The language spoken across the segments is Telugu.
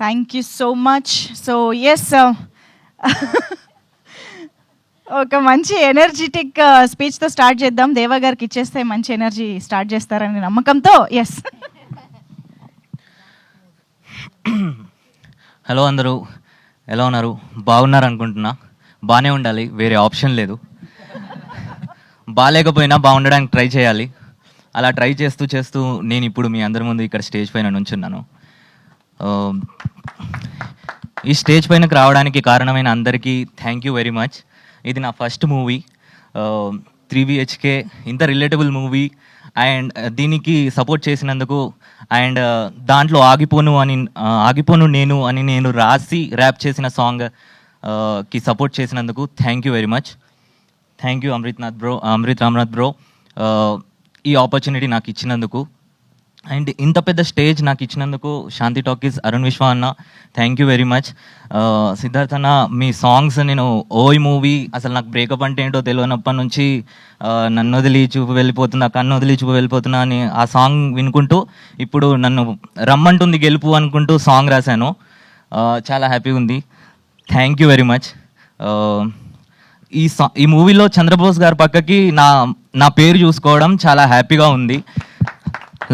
Thank you so much. So yes, ఒక మంచి ఎనర్జెటిక్ స్పీచ్తో స్టార్ట్ చేద్దాం. దేవా గారికి ఇచ్చేస్తే మంచి ఎనర్జీ స్టార్ట్ చేస్తారని నమ్మకంతో. ఎస్. హలో అందరూ, ఎలా ఉన్నారు? బాగున్నారు అనుకుంటున్నా. బాగానే ఉండాలి, వేరే ఆప్షన్ లేదు. బాగాలేకపోయినా బాగుండడానికి ట్రై చేయాలి. అలా ట్రై చేస్తూ చేస్తూ నేను ఇప్పుడు మీ అందరి ముందు ఇక్కడ స్టేజ్ పైన నుంచున్నాను. ఈ స్టేజ్ పైనకు రావడానికి కారణమైన అందరికీ థ్యాంక్ యూ వెరీ మచ్. ఇది నా ఫస్ట్ మూవీ, 3 BHK, ఇంత రిలేటబుల్ మూవీ. అండ్ దీనికి సపోర్ట్ చేసినందుకు, అండ్ దాంట్లో ఆగిపోను నేను అని నేను రాసి ర్యాప్ చేసిన సాంగ్ కి సపోర్ట్ చేసినందుకు thank you very much. Thank you Amrit Ramnath bro, ఈ ఆపర్చునిటీ నాకు ఇచ్చినందుకు. అండ్ ఇంత పెద్ద స్టేజ్ నాకు ఇచ్చినందుకు శాంతి టాకీస్ అరుణ్ విశ్వ అన్న, thank you very much. Siddharth అన్న, మీ సాంగ్స్ నేను ఓయ్ మూవీ అసలు నాకు బ్రేకప్ అంటే ఏంటో తెలియనప్పటి నుంచి నన్ను వదిలి చూపు వెళ్ళిపోతున్నా, కన్ను వదిలి చూపు వెళ్ళిపోతున్నా అని ఆ సాంగ్ వినుకుంటూ ఇప్పుడు నన్ను రమ్మంటుంది గెలుపు అనుకుంటూ సాంగ్ రాశాను. చాలా హ్యాపీగా ఉంది. Thank you very much. ఈ మూవీలో చంద్రబోస్ గారి పక్కకి నా పేరు చూసుకోవడం చాలా హ్యాపీగా ఉంది.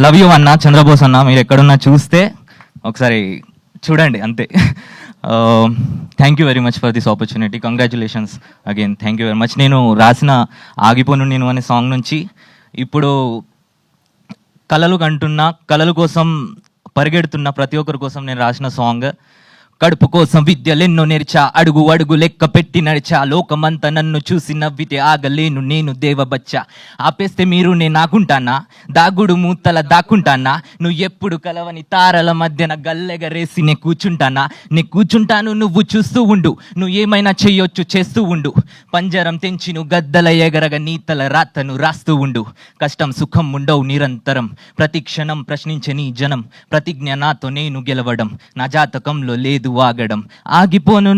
లవ్ యూ అన్న, చంద్రబోస్ అన్న, మీరు ఎక్కడున్నా చూస్తే ఒకసారి చూడండి అంతే. Thank you very much for this opportunity. Congratulations again. Thank you very much. నేను రాసిన ఆగిపోను నేను అనే సాంగ్ నుంచి ఇప్పుడు కలలు కంటున్నా, కలల కోసం పరిగెడుతున్న ప్రతి ఒక్కరి కోసం నేను రాసిన సాంగ్. కడుపు కోసం విద్యలెన్నో నేర్చా, అడుగు అడుగు లెక్క పెట్టి నడిచా, లోకమంతా నన్ను చూసి నవ్వితే ఆగలేను నేను దేవబచ్చా. ఆపేస్తే మీరు నేను నాకుంటానా, దాగుడు మూతల దాక్కుంటానా, నువ్వు ఎప్పుడు కలవని తారల మధ్యన గల్లెగరేసి నే కూర్చుంటాను నువ్వు చూస్తూ ఉండు, నువ్వు ఏమైనా చెయ్యొచ్చు చేస్తూ ఉండు, పంజరం తెంచి నువ్వు గద్దల ఎగరగ నీతల రాతను రాస్తూ ఉండు, కష్టం సుఖం ఉండవు నిరంతరం, ప్రతి క్షణం ప్రశ్నించే నీ జనం, ప్రతిజ్ఞ నాతో నేను గెలవడం, నా జాతకంలో లేదు ఆగడం, ఆగిపోను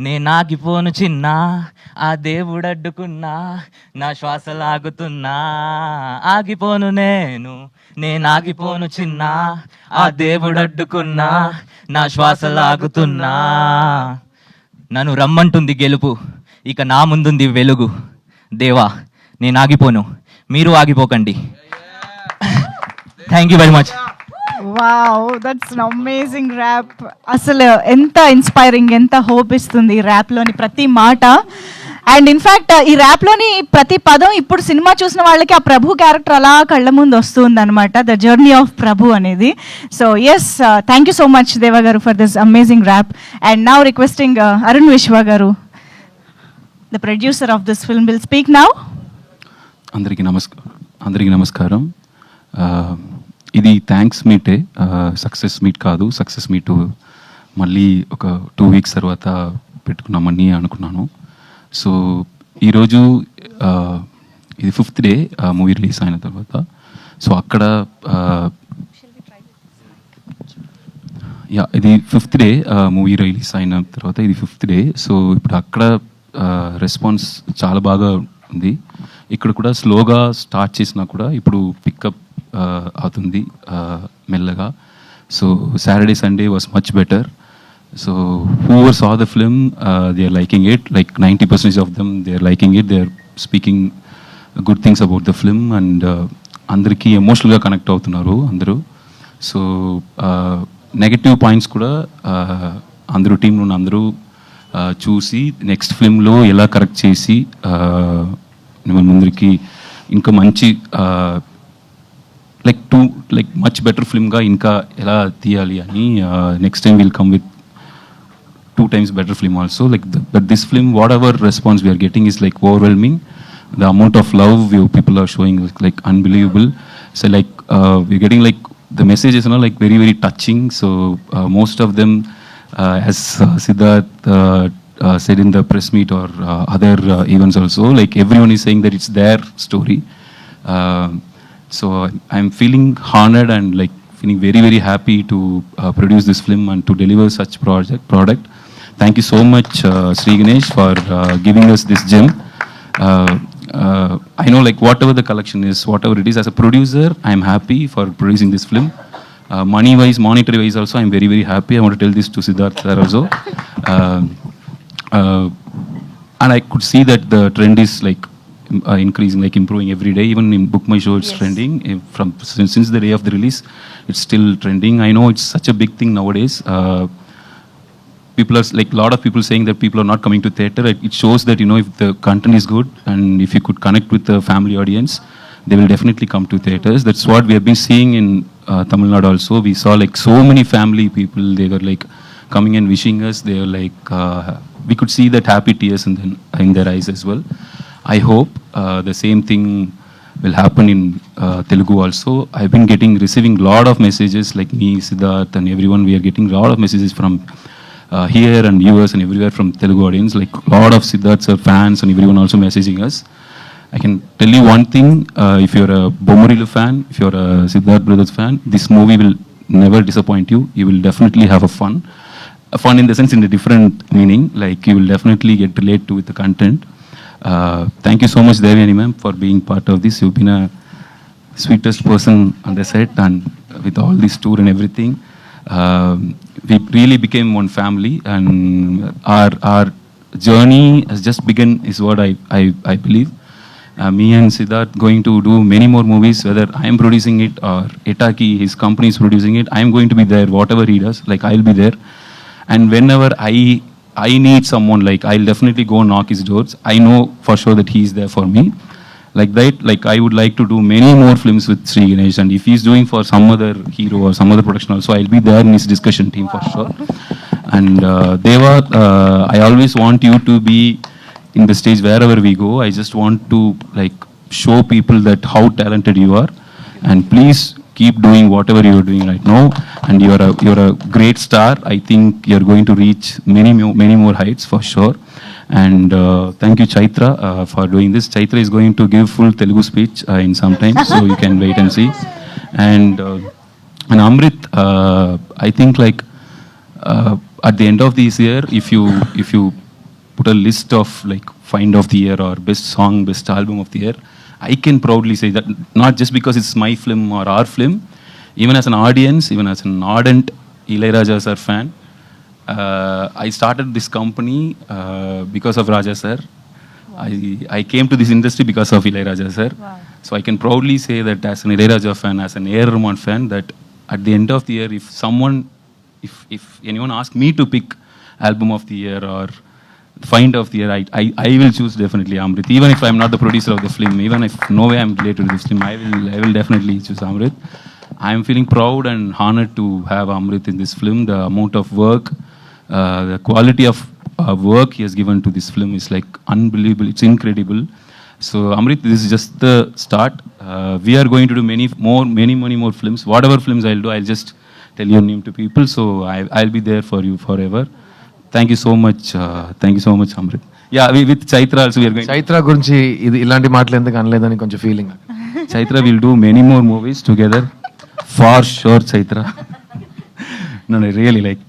నేనాగిపోను చిన్నా, ఆ దేవుడడ్డుకున్నా నా శ్వాస లాగుతున్నా, ఆగిపోను నేనాగిపోను చిన్నా, ఆ దేవుడడ్డుకున్నా నా శ్వాస లాగుతున్నా, నన్ను రమ్మంటుంది గెలుపు, ఇక నా ముందుంది వెలుగు, దేవా నేను ఆగిపోను, మీరు ఆగిపోకండి. Thank you very much. Wow, that's an amazing rap. అసలు ఎంత ఇన్స్పైరింగ్, ఎంత హోప్ ఇస్తుంది ఈ ర్యాప్లోని ప్రతి మాట. అండ్ ఇన్ఫ్యాక్ట్ ఈ ర్యాప్లోని ప్రతి పదం ఇప్పుడు సినిమా చూసిన వాళ్ళకి ఆ ప్రభు క్యారెక్టర్ అలా కళ్ళ ముందు వస్తుంది అనమాట, ద జర్నీ ఆఫ్ ప్రభు అనేది. So yes, thank you so much Deva garu for this amazing rap. And now requesting Arun Vishwa garu, the producer of this film, will speak now. అందరికీ నమస్కారం. ఇది థ్యాంక్స్ మీటే, సక్సెస్ మీట్ కాదు. సక్సెస్ మీట్ మళ్ళీ ఒక 2 weeks తర్వాత పెట్టుకున్నామని అనుకున్నాను. సో ఈరోజు ఇది 5th day మూవీ రిలీజ్ అయిన తర్వాత. సో అక్కడ ఇది 5th day మూవీ రిలీజ్ అయిన తర్వాత, ఇది 5th day. సో ఇప్పుడు అక్కడ రెస్పాన్స్ చాలా బాగా ఉంది. ఇక్కడ కూడా స్లోగా స్టార్ట్ చేసినా కూడా ఇప్పుడు పికప్ అవుతుంది మెల్లగా. So Saturday Sunday was much better. So whoever saw the film, they are liking it, like 90% of them they are liking it, they are speaking good things about the film, and అందరికీ ఎమోషనల్గా కనెక్ట్ అవుతున్నారు అందరూ. సో నెగటివ్ పాయింట్స్ కూడా అందరూ టీం నుండి అందరూ చూసి నెక్స్ట్ ఫిల్మ్లో ఎలా కరెక్ట్ చేసి మన ముందరికి ఇంకా మంచి like much better film ga inka ela tiyali ani next time we'll come with 2 times better film also, but this film whatever response we are getting is like overwhelming. The amount of love people are showing is like unbelievable. So like we're getting like the messages are like very very touching. So most of them as Siddharth said in the press meet or other events also, like everyone is saying that it's their story. So I'm feeling honored and like feeling very very happy to produce this film and to deliver such product. Thank you so much Sri Ganesh for giving us this gem. I know like whatever the collection is, whatever it is, as a producer I'm happy for producing this film. money-wise, monetary-wise also, I'm very, very happy. I want to tell this to Siddharth sir also. And I could see that the trend is like increasing, like improving every day. Even in Book My Show, it's trending. Since the day of the release, it's still trending. I know it's such a big thing nowadays. People are like, a lot of people saying that people are not coming to theater. It shows that, you know, if the content is good and if you could connect with the family audience, they will definitely come to theaters. That's what we have been seeing in Tamil Nadu also. We saw like so many family people, they were like coming and wishing us. They were like, we could see that happy tears in their eyes as well. I hope the same thing will happen in Telugu also. I've been receiving lot of messages, like me, Siddharth and everyone. We are getting lot of messages from here and US and everywhere from Telugu audience. Like lot of Siddharth sir fans and everyone also messaging us. I can tell you one thing, if you're a Bomarilu fan, if you're a Siddharth Brothers fan, this movie will never disappoint you. You will definitely have a fun in the sense, in a different meaning, like you will definitely get relate to with the content. Thank you so much, Devyani ma'am, for being part of this. You've been a sweetest person on the set, and with all this tour and everything, we really became one family, and our journey has just begun, is what I believe. Me and Siddharth going to do many more movies, whether I am producing it or Etaki, his company is producing it. I am going to be there, whatever he does, like I'll be there. And whenever I need someone, like I'll definitely go knock his doors. I know for sure that he is there for me. Like that, like I would like to do many more films with Sri Ganesh, and if he's doing for some other hero or some other production also, I'll be there in his discussion team for sure. And Deva, I always want you to be in the stage wherever we go. I just want to like show people that how talented you are, and please keep doing whatever you are doing right now. And you're a great star. I think you're going to reach many more heights for sure. And thank you, Chaitra, for doing this. Chaitra is going to give full Telugu speech in some time, so you can wait and see. And Amrit, I think like at the end of this year, if you put a list of like find of the year or best song, best album of the year, I can proudly say that, not just because it's my film or our film, even as an audience, even as an ardent Ilayaraja sir fan, I started this company because of Raja sir. I came to this industry because of Ilayaraja sir. Wow. So I can proudly say that as an Ilayaraja fan, as an A.R. Rahman fan, that at the end of the year, if anyone asks me to pick album of the year or find of the year, I will choose definitely Amrit. Even if I'm not the producer of the film, even if no way I'm related to this film, I will definitely choose Amrit. I'm feeling proud and honored to have Amrit in this film. The amount of work, the quality of work he has given to this film is like unbelievable. It's incredible. So Amrit, this is just the start. We are going to do many more films. Whatever films I'll do, I'll just tell your name to people. So I'll be there for you forever. Thank you so much. Thank you so much, Amrit. Yeah, with Chaitra also we are going. Chaitra గురించి ఇది ఇలాంటి మాటలు ఎందుకు అనలేదని కొంచెం feeling. Chaitra will do many more movies together, for sure. Chaitra. No, really like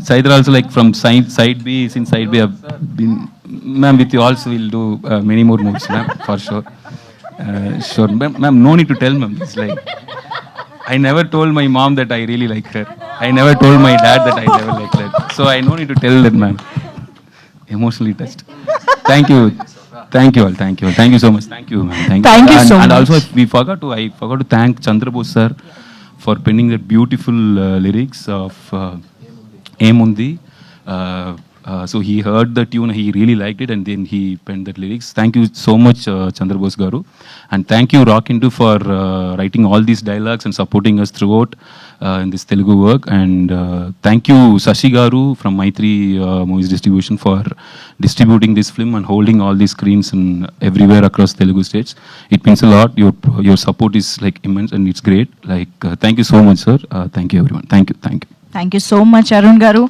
Chaitra also, like from side B, since side B have been, ma'am, with you also will do many more movies, ma'am, for sure. Sure, ma'am, no need to tell, ma'am. It's like I never told my mom that I really like her. I never told my dad that I never liked her. So I no need to tell that, ma'am. Emotionally touched. Thank you. Thank you all. Thank you all. Thank you so much. Thank you, ma'am. Thank you so much. And also, I forgot to thank Chandrabose sir for penning that beautiful lyrics of Emundi. So he heard the tune, he really liked it, and then he penned that lyrics. Thank you so much, Chandrabose garu, and thank you Rock Hindu for writing all these dialogues and supporting us throughout in this Telugu work. And thank you Sashi garu from Maitri Movies Distribution for distributing this film and holding all these screens and everywhere across Telugu states. It means a lot. Your support is like immense, and it's great. Like thank you so much, sir. Thank you everyone. Thank you. Thank you so much Arun గారు.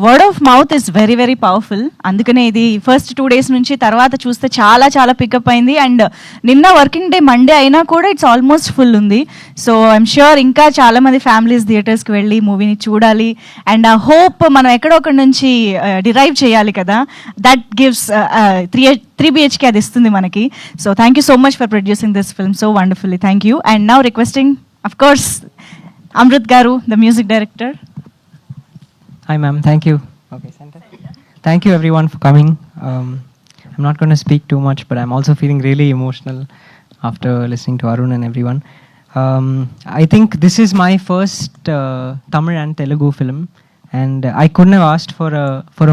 Word of mouth is very very powerful. అందుకనే ఇది ఫస్ట్ 2 days నుంచి తర్వాత చూస్తే చాలా చాలా పికప్ అయింది. అండ్ నిన్న వర్కింగ్ డే మండే అయినా కూడా ఇట్స్ ఆల్మోస్ట్ ఫుల్ ఉంది. సో ఐఎమ్ ష్యూర్ ఇంకా చాలా మంది ఫ్యామిలీస్ థియేటర్స్కి వెళ్ళి మూవీని చూడాలి. అండ్ ఆ హోప్ మనం ఎక్కడో ఒకటి నుంచి డిరైవ్ చేయాలి కదా, దట్ గివ్స్ 3 BHK అది ఇస్తుంది మనకి. So thank you so much for producing this film so wonderfully. Thank you. And now requesting, of course, Amrit గారు, the music director. Hi, ma'am. Thank you. Okay, center. Thank you, everyone, for coming. I'm not going to speak too much, but I'm also feeling really emotional after listening to Arun and everyone. I think this is my first Tamil and Telugu film, and I couldn't have asked for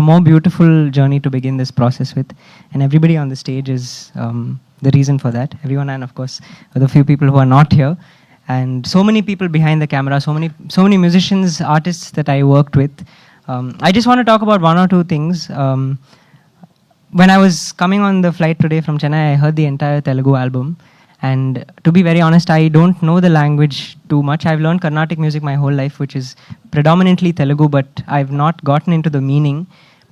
a more beautiful journey to begin this process with. And everybody on the stage is the reason for that. Everyone, and of course, the few people who are not here. And so many people behind the camera, so many musicians, artists that I worked with. I just want to talk about one or two things. When I was coming on the flight today from Chennai, I heard the entire Telugu album. And to be very honest, I don't know the language too much. I've learned Carnatic music my whole life, which is predominantly Telugu, but I've not gotten into the meaning.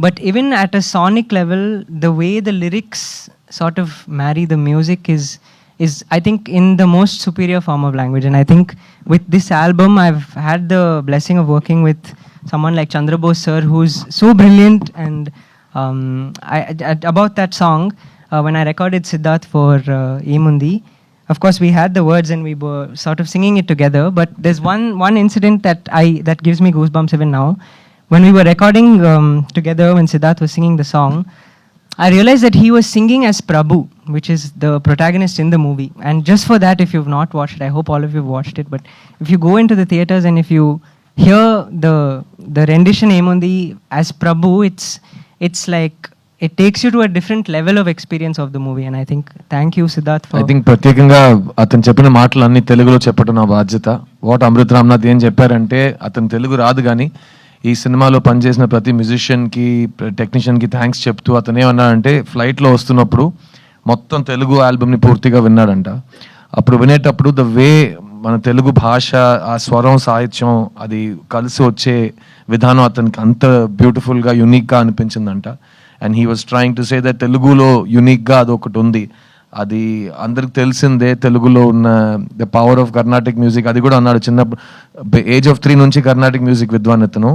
But even at a sonic level, the way the lyrics sort of marry the music is I think in the most superior form of language. And I think with this album, I've had the blessing of working with someone like Chandra Bose sir, who's so brilliant. And about that song, when I recorded Siddharth for Emundi, of course we had the words and we were sort of singing it together. But there's one incident that gives me goosebumps even now. When we were recording together, when Siddharth was singing the song, I realized that he was singing as Prabhu, which is the protagonist in the movie. And just for that, if you've not watched it, I hope all of you have watched it, but if you go into the theaters and if you hear the rendition Emundi as Prabhu, it's like it takes you to a different level of experience of the movie. And I think, thank you, Siddharth, for... I think ప్రత్యేకంగా అతను చెప్పిన మాటలు అన్ని తెలుగులో చెప్పడం నా బాధ్యత. వాట్ అమృత్ రామ్నాథ్ ఏం చెప్పారంటే, అతను తెలుగు రాదు కానీ ఈ సినిమాలో పనిచేసిన ప్రతి మ్యూజిషియన్కి, టెక్నీషియన్కి థ్యాంక్స్ చెప్తూ అతను ఏమన్నాడంటే, ఫ్లైట్లో వస్తున్నప్పుడు మొత్తం తెలుగు ఆల్బమ్ని పూర్తిగా విన్నాడంట. అప్పుడు వినేటప్పుడు ద వే మన తెలుగు భాష, ఆ స్వరం, సాహిత్యం అది కలిసి వచ్చే విధానం అతనికి అంత బ్యూటిఫుల్గా, యునిక్గా అనిపించిందంట. And he was trying to say that తెలుగులో యునిక్గా అది ఒకటి ఉంది. అది అందరికి తెలిసిందే, తెలుగులో ఉన్న the power of Carnatic music. అది కూడా అన్నాడు, చిన్నప్పుడు ఏజ్ ఆఫ్ 3 నుంచి కర్ణాటిక్ మ్యూజిక్ విద్వాన్ అతను.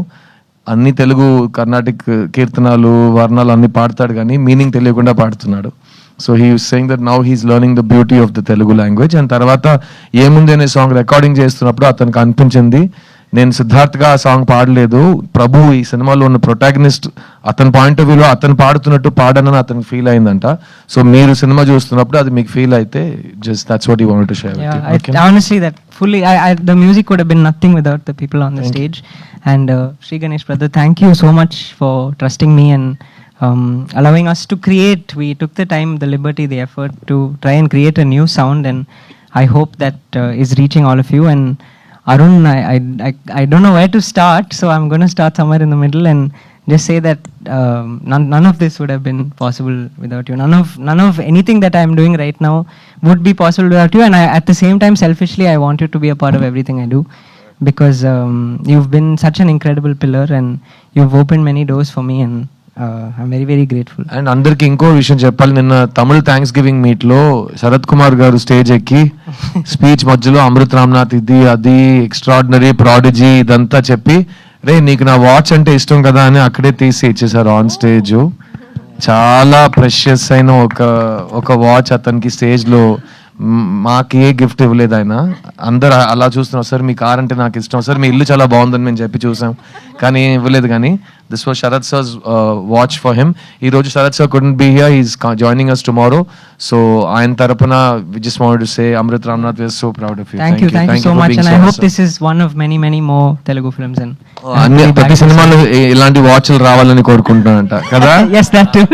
అన్ని తెలుగు కర్ణాటిక్ కీర్తనాలు, వర్ణాలు అన్ని పాడతాడు కానీ మీనింగ్ తెలియకుండా పాడుతున్నాడు. So he was saying that now he's learning the beauty of the Telugu language. And తర్వాత ఏముంది అనే సాంగ్ రికార్డింగ్ చేస్తున్నప్పుడు అతనికి అనిపించింది, నేను సిద్ధార్థ్గా ఆ సాంగ్ పాడలేదు, ప్రభు ఈ సినిమాలో ఉన్న ప్రొటాగనిస్ట్, అతని పాయింట్ ఆఫ్ వ్యూలో అతను పాడుతున్నట్టు పాడనని అతనికి ఫీల్ అయిందంట. సో మీరు సినిమా చూస్తున్నప్పుడు అది మీకు ఫీల్ అయితే, just that's what you wanted to share. Honestly, that fully, the music would have been nothing without the people on the stage. And Sri Ganesh brother, thank you so much for trusting me and allowing us to create. We took the time, the liberty, the effort to try and create a new sound, and I hope that is reaching all of you. And Arun, I don't know where to start, so I'm going to start somewhere in the middle and just say that none of this would have been possible without you. None of anything that I'm doing right now would be possible without you. And at the same time, selfishly, I want you to be a part of everything I do, because you've been such an incredible pillar and you've opened many doors for me, and I'm very, very grateful. And అందరికి ఇంకో విషయం చెప్పాలి, నిన్న తమిళ థ్యాంక్స్ గివింగ్ మీట్ లో శరత్ కుమార్ గారు స్టేజ్ ఎక్కి స్పీచ్ మధ్యలో అమృత్ రామ్నాథ్ ఇది అది ఎక్స్ట్రాడినరీ, ప్రాడిజీ ఇదంతా చెప్పి, రే నీకు నా వాచ్ అంటే ఇష్టం కదా అని అక్కడే తీసి ఇచ్చేసారు ఆన్ స్టేజ్. చాలా ప్రెషియస్ అయిన ఒక వాచ్ అతనికి స్టేజ్ లో. మాకు ఏ గిఫ్ట్ ఇవ్వలేదు ఆయన. అందరు అలా చూస్తున్నాం, సార్ మీ కార్ అంటే నాకు ఇష్టం, సార్ మీ ఇల్లు చాలా బాగుందని మేము చెప్పి చూసాం, కానీ ఇవ్వలేదు. కానీ this was Sharath sir's watch for him. ఈ రోజు Sharath sir couldn't be here, he's joining us tomorrow. So ఆయన తరపున we just wanted to say, Amrit Ramnath, we are so proud of you. Thank you so much, and I hope this is one of many more Telugu films. And అన్ని ప్రతి సినిమాలో ఇలాంటి వాచ్లు రావాలని కోరుకుంటున్నానంట కదా. yes, that too.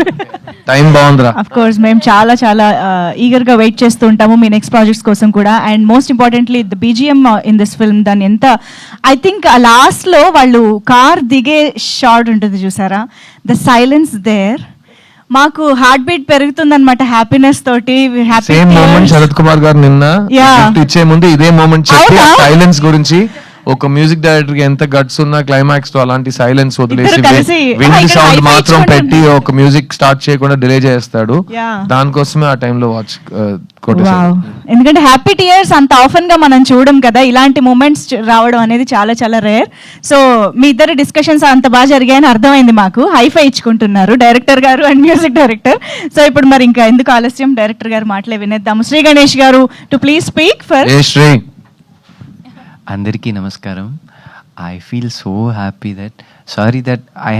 టైం బాగుందిరా. అఫ్ కోర్స్ మేము చాలా చాలా ఈగర్గా వెయిట్ చేస్తూ ఉంటాము మీ నెక్స్ట్ ప్రాజెక్ట్స్ కోసం కూడా. And most importantly the BGM in this film, దాన్ని ఎంత, ఐ థింక్ లాస్ట్లో వాళ్ళు కార్ దిగే షార్ట్ ఉంటుంది చూసారా, ద సైలెన్స్ దేర్, మాకు హార్ట్ బీట్ పెరుగుతుంది అనమాట హ్యాపీనెస్ తోటి. సేమ్ మూమెంట్ శరత్ కుమార్ గారు నిన్న గిఫ్ట్ ఇచ్చే ముందు ఇదే మూమెంట్ చెప్పి సైలెన్స్ గురించి, ఒక మ్యూజిక్ డైరెక్టర్ కి ఎంత గట్స్ ఉన్నా క్లైమాక్స్ తో అలాంటి సైలెన్స్ వదిలేసి విండ్ సౌండ్ మాత్రం పెట్టి ఒక మ్యూజిక్ స్టార్ట్ చేయకుండా డిలే చేస్తాడు. దానికోసమే ఆ టైంలో వాచ్ కొట్టేసాడు. ఎందుకంటే హ్యాపీ టియర్స్ అంత ఆఫెన్ గా మనం చూడం కదా, ఇలాంటి మూమెంట్స్ రావడం అనేది చాలా చాలా రేర్. సో మీ ఇద్దరు డిస్కషన్స్ అంత బాగా జరిగాయని అర్థమైంది మాకు. హైఫై ఇచ్చుకుంటున్నారు డైరెక్టర్ గారు అండ్ మ్యూజిక్ డైరెక్టర్. సో ఇప్పుడు మరి ఇంకా ఎందుకు ఆలస్యం, డైరెక్టర్ గారు మాటలే వినేద్దాము. Shri Ganesh garu to please speak for. Shri Andariki Namaskaram. I feel so happy that, sorry that I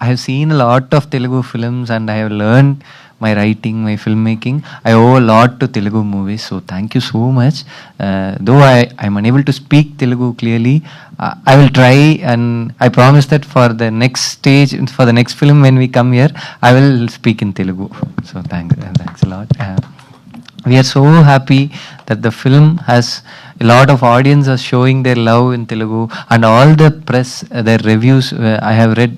have seen a lot of Telugu films and I have learned my writing, my filmmaking. I owe a lot to Telugu movies, so thank you so much. Though I'm unable to speak Telugu clearly, I will try, and I promise that for the next stage, for the next film when we come here, I will speak in Telugu. So thanks a lot. We are so happy that the film has a lot of audience are showing their love in Telugu, and all the press, their reviews, I have read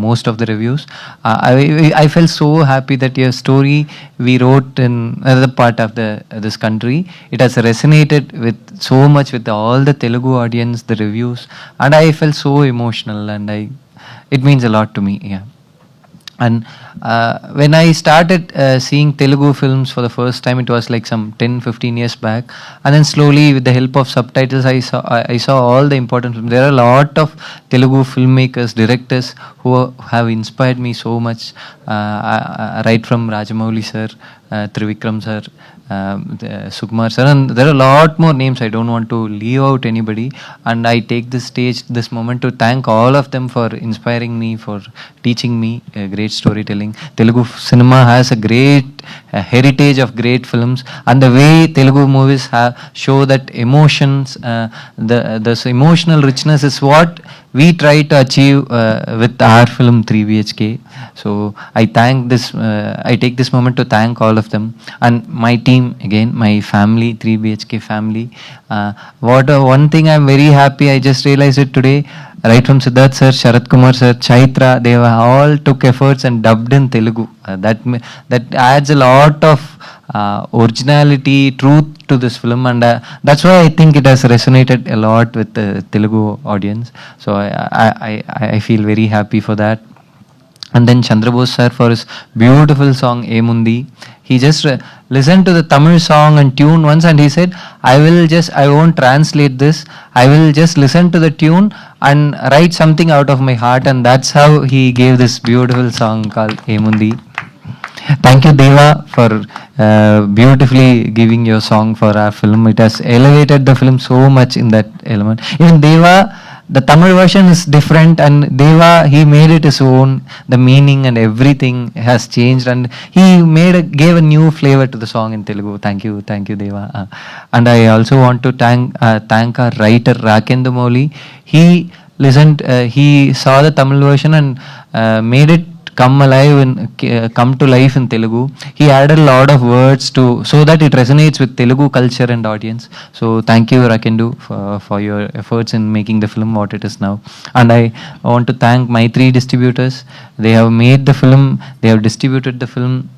most of the reviews. I felt so happy that your story we wrote in another part of this country, it has resonated with so much with all the Telugu audience, the reviews, and I felt so emotional, and it means a lot to me. Yeah. And when I started seeing Telugu films for the first time, it was like some 10-15 years back, and then slowly with the help of subtitles I saw all the important films. There are a lot of Telugu filmmakers, directors who have inspired me so much, right from Rajamouli sir, Trivikram sir, Sukumar sir, and there are a lot more names. I don't want to leave out anybody, and I take this moment to thank all of them for inspiring me, for teaching me great storytelling. Telugu cinema has a great heritage of great films, and the way Telugu movies show that emotions, this emotional richness is what we try to achieve with our film 3BHK. So I take this moment to thank all of them and my team again, my family, 3BHK family. One thing I'm very happy, I just realized it today, right from Siddharth sir, Sharat Kumar sir, Chaitra, they all took efforts and dubbed in Telugu. That adds a lot of originality, truth to this film, and that's why I think it has resonated a lot with the Telugu audience. So I feel very happy for that. And then Chandrabose sir for his beautiful song Emundi. He just listened to the Tamil song and tune once, and he said, I won't translate this. I will just listen to the tune and write something out of my heart, and that's how he gave this beautiful song called Emundi. Thank you, Deva, for beautifully giving your song for our film. It has elevated the film so much in that element. Even Deva, the Tamil version is different, and Deva, he made it his own. The meaning and everything has changed, and he gave a new flavor to the song in Telugu. Thank you, Deva. And I also want to thank our writer Rakendu Mouli. He listened, he saw the Tamil version and made it come alive and come to life in Telugu. He added a lot of words so that it resonates with Telugu culture and audience. So thank you, Rakendu, for your efforts in making the film what it is now. And I want to thank my 3 distributors. They have made the film, they have distributed the film,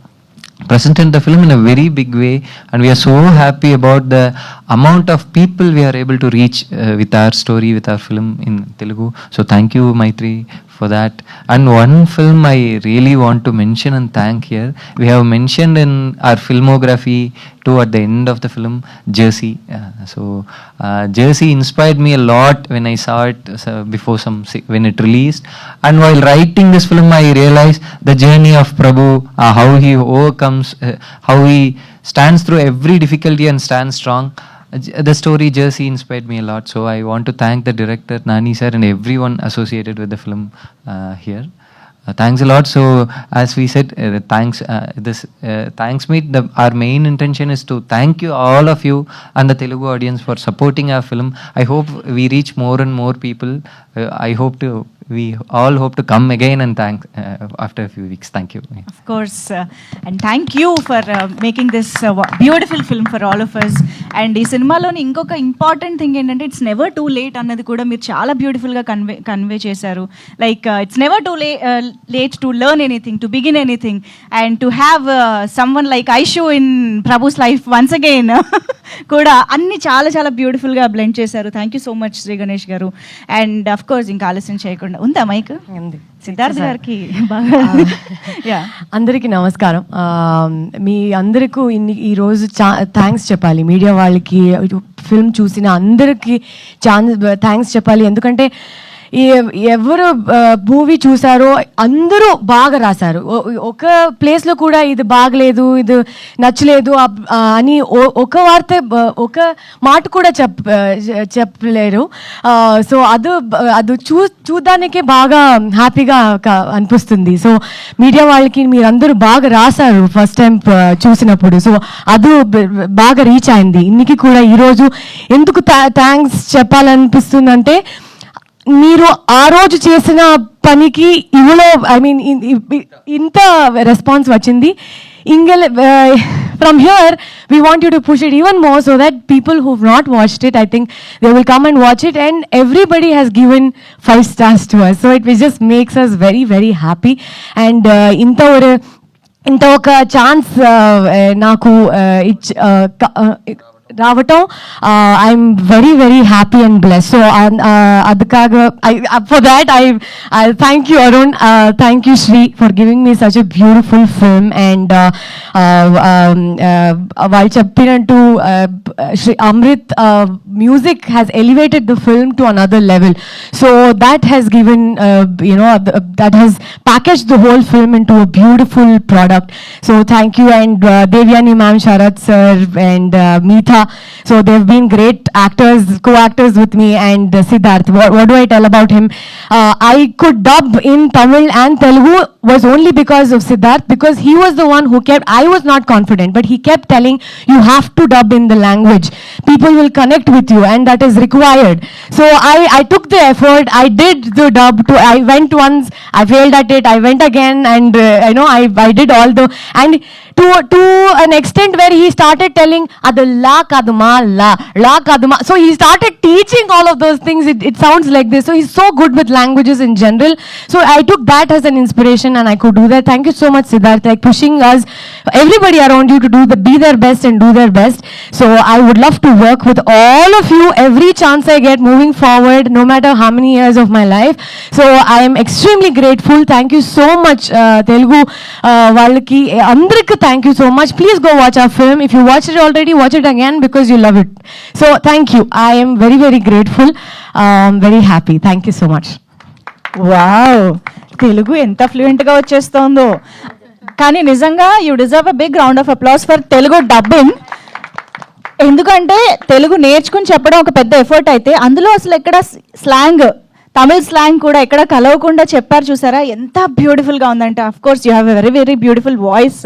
presented the film in a very big way, and we are so happy about the amount of people we are able to reach with our story, with our film in Telugu. So thank you, Maitri, for that. And one film I really want to mention and thank here, we have mentioned in our filmography too at the end of the film, Jersey. Jersey inspired me a lot when I saw it before when it released, and while writing this film I realized the journey of Prabhu, how he overcomes, how he stands through every difficulty and stands strong. The story Jersey inspired me a lot, so I want to thank the director Nani sir and everyone associated with the film here. Thanks a lot. So as we said, thanks meet. Our main intention is to thank you, all of you, and the Telugu audience for supporting our film. I hope we reach more and more people. We all hope to come again and thank after a few weeks. Thank you. Of course, and thank you for making this beautiful film for all of us. And ఈ సినిమాలోని ఇంకొక ఇంపార్టెంట్ థింగ్ ఏంటంటే ఇట్స్ నెవర్ టూ లేట్ అన్నది కూడా మీరు చాలా బ్యూటిఫుల్గా కన్వే చేశారు. Like it's never too late to learn anything, to begin anything, and to have someone like Aishu in Prabhu's life once again కూడా అన్ని చాలా చాలా బ్యూటిఫుల్గా బ్లెండ్ చేశారు. Thank you so much Sri Ganesh గారు. అండ్ అఫ్ కోర్స్ ఇంకా ఆలస్యం చేయకుండా ఉందా మైక్ సిద్ధార్థ్ గారికి అందరికీ నమస్కారం. మీ అందరికీ ఈరోజు థ్యాంక్స్ చెప్పాలి, మీడియా వాళ్ళకి, ఫిల్మ్ చూసిన అందరికీ థ్యాంక్స్ చెప్పాలి. ఎందుకంటే ఎవరు మూవీ చూసారో అందరూ బాగా రాశారు. ఒక ప్లేస్లో కూడా ఇది బాగలేదు, ఇది నచ్చలేదు అని ఒక ఒక మాట కూడా చెప్పలేరు. సో అది చూడడానికే బాగా హ్యాపీగా అనిపిస్తుంది. సో మీడియా వాళ్ళకి మీరందరూ బాగా రాశారు ఫస్ట్ టైం చూసినప్పుడు. సో అది బాగా రీచ్ అయింది. ఇన్నికి కూడా ఈరోజు ఎందుకు థ్యాంక్స్ చెప్పాలనిపిస్తుందంటే, మీరు ఆ రోజు చేసిన పనికి ఇవ్వలో ఇంత రెస్పాన్స్ వచ్చింది. From here, we want you to push it even more so that people who've not watched it, I think they will come and watch it, and everybody has given 5 stars to us. So it just makes us very, very happy. And ఇంత ఒక ఛాన్స్ నాకు రావటం I'm very very happy and bless. So అది కాగా for that I thank you Arun, thank you Shri for giving me such a beautiful film. And వాళ్ళు చెప్పినట్టు Shri Amrit music has elevated the film to another level. So that has given, that has packaged the whole film into a beautiful product. So thank you. And Devyani ma'am, Sharat sir, and Meetha. So they've been great actors, co-actors with me. And Siddharth, what do I tell about him? I could dub in Tamil and Telugu was only because of Siddharth, because he was the one who I was not confident, but he kept telling, you have to dub in the language. People will connect with you, and that is required. So I took the effort. I did the dub. I went once, I failed at it, I went again, and I did all the, and to an extent where he started telling adu la kaduma la kaduma. So he started teaching all of those things. It sounds like this. So he's so good with languages in general. So I took that as an inspiration, and I could do that. Thank you so much, Siddharth, like pushing us, everybody around you, to be their best and do their best. So I would love to work with all of you every chance I get moving forward, no matter how many years of my life. So I am extremely grateful. Thank you so much, Telugu వాళ్ళకి అందరికి thank you so much. Please go watch our film. If you watched it already, watch it again because you love it. So thank you. I am very, very grateful. Very happy. Thank you so much. Wow, Telugu ఎంత ఫ్లూయెంట్గా వచ్చేస్తోందో. కానీ నిజంగా you deserve a big round of applause for Telugu dubbing. ఎందుకంటే తెలుగు నేర్చుకుని చెప్పడం ఒక పెద్ద ఎఫర్ట్ అయితే, అందులో అసలు ఎక్కడ స్లాంగ్, తమిళ్ స్లాంగ్ కూడా ఎక్కడ కలవకుండా చెప్పారు. చూసారా ఎంత బ్యూటిఫుల్ గా ఉందంటే. Of course you have a very very beautiful voice.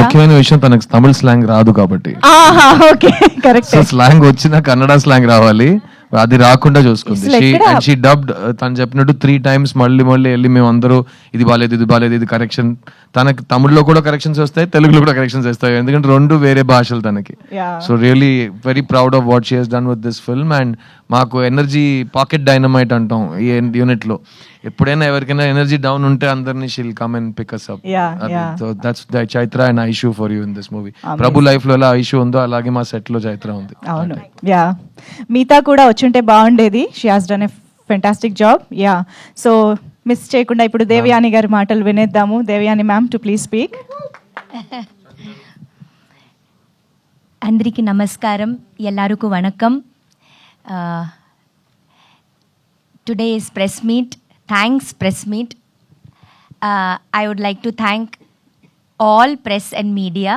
ముఖ్యమైన విషయం, తనకు తమిళ్ స్లాంగ్ రాదు కాబట్టి. Okay, correct. స్లాంగ్ వచ్చిన కన్నడ స్లాంగ్ రావాలి, అది రాకుండా చూసుకుంది. షీ డబ్డ్, తను చెప్పినట్టు 3 times మళ్ళీ వెళ్ళి మేము అందరూ ఇది బాలేదు ఇది కరెక్షన్. తనకి తమిళ్లో కూడా కరెక్షన్స్ వస్తాయి, తెలుగులో కూడా కరెక్షన్స్ వస్తాయి, ఎందుకంటే 2 వేరే భాషలు తనకి. So really very proud of what she has done with this film. And మాకు ఎనర్జీ పాకెట్ డైనమైట్ అంటాం ఈ యూనిట్ లో. ఎప్పుడైనా ఎవరికైనా ఎనర్జీ డౌన్ ఉంటే అందరినీ she'll come and pick us up. So that's the Chaitra and Aishu for you in this movie. Prabhu life లో ఎలా ఐషు ఉందో అలాగే మా సెట్ లో చైత్ర ఉంది. అవును, యా. మీతా కూడా వచ్చుంటే బాగుండేది. She has done a fantastic job. Yeah, so miss చేయకుండా ఇప్పుడు దేవయాని గారి మాటలు వినేద్దాము. Devayani ma'am, to please speak. అందరికీ నమస్కారం, ఎల్లారుకు vanakkam. Today is press meet. Thanks press meet. I would like to thank all press and media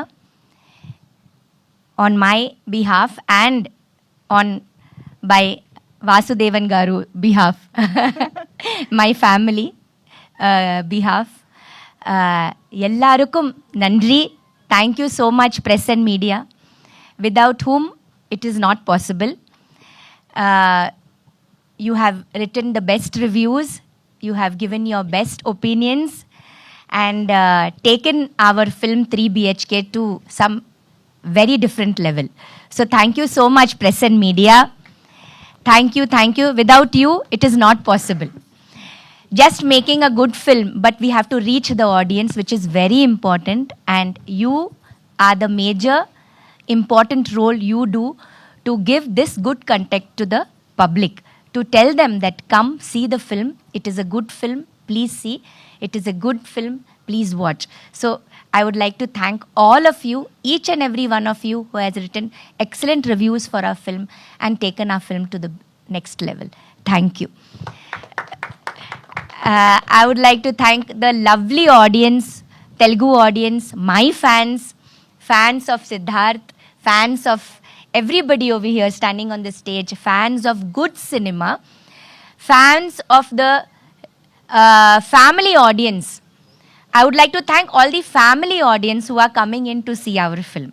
on my behalf and on by Vasudevan Garu behalf, my family behalf. Ellarukkum nandri. Thank you so much press and media, without whom it is not possible. You have written the best reviews, you have given your best opinions, and taken our film 3 BHK to some very different level. So thank you so much press and media. Thank you. Without you, it is not possible. Just making a good film, but we have to reach the audience, which is very important. And you are the major important role you do to give this good content to the public, to tell them that come see the film. It is a good film. Please see. It is a good film. Please watch. So I would like to thank all of you, each and every one of you who has written excellent reviews for our film and taken our film to the next level. Thank you. I would like to thank the lovely audience, Telugu audience, my fans, fans of Siddharth, fans of everybody over here standing on the stage, fans of good cinema, fans of the family audience. I would like to thank all the family audience who are coming in to see our film.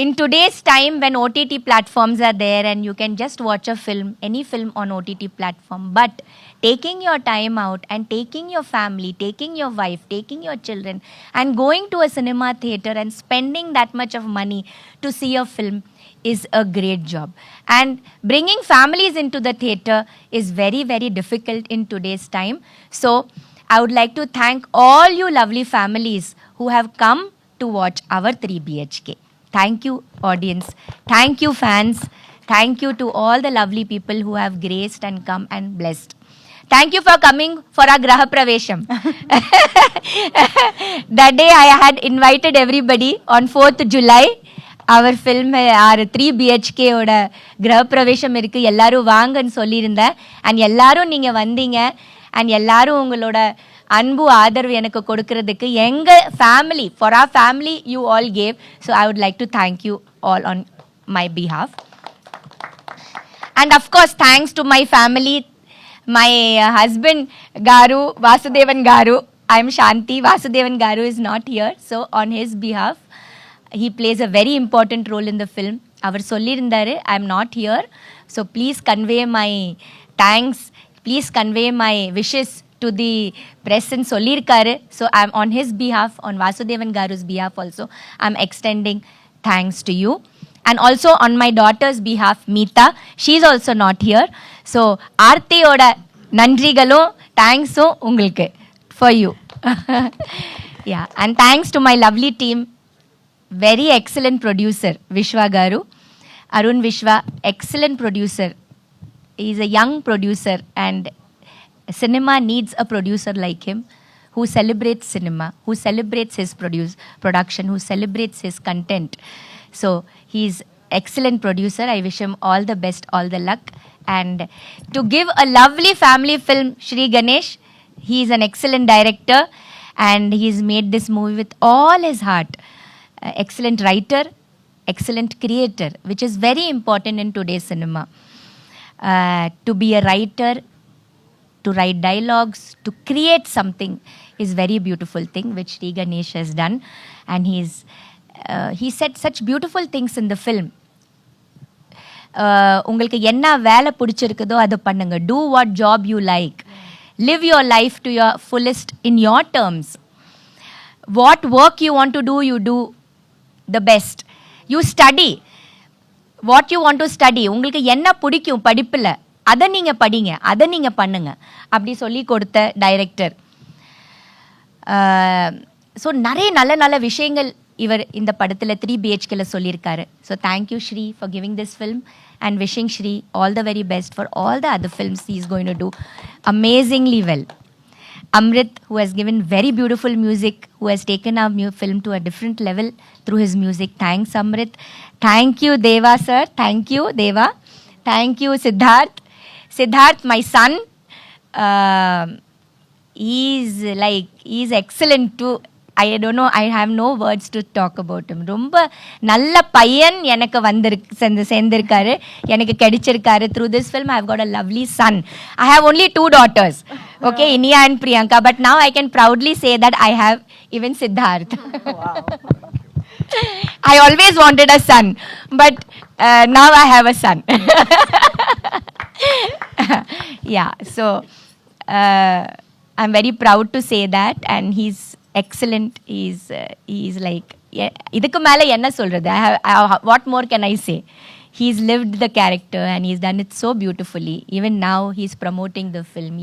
In today's time when OTT platforms are there and you can just watch a film, any film on OTT platform, but taking your time out and taking your family, taking your wife, taking your children and going to a cinema theater and spending that much of money to see a film is a great job. And bringing families into the theater is very, very difficult in today's time. So I would like to thank all you lovely families who have come to watch our 3BHK. Thank you, audience. Thank you, fans. Thank you to all the lovely people who have graced and come and blessed. Thank you for coming for our Graha Pravesham. That day I had invited everybody on 4th July. Our film, our 3BHK ஓட கிரக பிரவேசம் இருக்கு, எல்லாரும் வாங்கன்னு சொல்லியிருந்தேன். அண்ட் எல்லாரும் நீங்கள் வந்தீங்க. அண்ட் எல்லாரும் உங்களோட அன்பு ஆதரவு எனக்கு கொடுக்கறதுக்கு எங்கள் family, for our family you all gave. So I would like to thank you all on my behalf. And of course thanks to my family, my husband Garu, Vasudevan Garu. I am Shanti. Vasudevan Garu is not here. So on his behalf, he plays a very important role in the film. Avar sollirundaru, I am not here. So please convey my thanks. Please convey my wishes to the press and sollirkaru. So I am on his behalf, on Vasudevan Garu's behalf also, I am extending thanks to you. And also on my daughter's behalf, Meeta, she is also not here. So ஆர்த்தியோட நன்றிகளும் தேங்க்ஸும் உங்களுக்கு, for you. Yeah, and thanks to my lovely team, very excellent producer Vishwa Garu, Arun Vishwa, excellent producer. He is a young producer and cinema needs a producer like him who celebrates cinema, who celebrates his production, who celebrates his content. So he's excellent producer. I wish him all the best, all the luck. And to give a lovely family film, Shri Ganesh, he is an excellent director and he's made this movie with all his heart. Excellent writer, excellent creator, which is very important in today's cinema. To be a writer, to write dialogues, to create something is very beautiful thing which Shri Ganesh has done. And he said such beautiful things in the film. உங்களுக்கு என்ன வேலை பிடிச்சிருக்குதோ அதை பண்ணுங்க. Do what job you like. Live your life to your fullest in your terms. What work you want to do, you do the best. You study what you want to study. உங்களுக்கு என்ன பிடிக்கும் படிப்பில் அதை நீங்கள் படிங்க, அதை நீங்கள் பண்ணுங்க அப்படி சொல்லி கொடுத்த டைரக்டர். ஸோ நிறைய நல்ல நல்ல விஷயங்கள் இவர் இந்த படத்தில் 3BHKல சொல்லியிருக்காரு. So thank you Shri for giving this film and wishing Shri all the very best for all the other films he is going to do amazingly well. Amrit, who has given very beautiful music, who has taken our film to a different level through his music. Thanks Amrit. Thank you Deva sir. Thank you Deva. Thank you Siddharth. Siddharth, my son, he's excellent too. I don't know, I have no words to talk about him. ரொம்ப நல்ல பையன் எனக்கு சேர்ந்திருக்காரு, எனக்கு கிடைச்சிருக்காரு. Through this film I have got a lovely son. I have only 2 daughters, okay, Inia and Priyanka, but now I can proudly say that I have even Siddharth. Wow. I always wanted a son, but now I have a son. Yeah, so I'm very proud to say that, and he's excellent. He's like, idukku mele enna solradhu, what more can I say? He's lived the character and he's done it so beautifully. Even now he's promoting the film.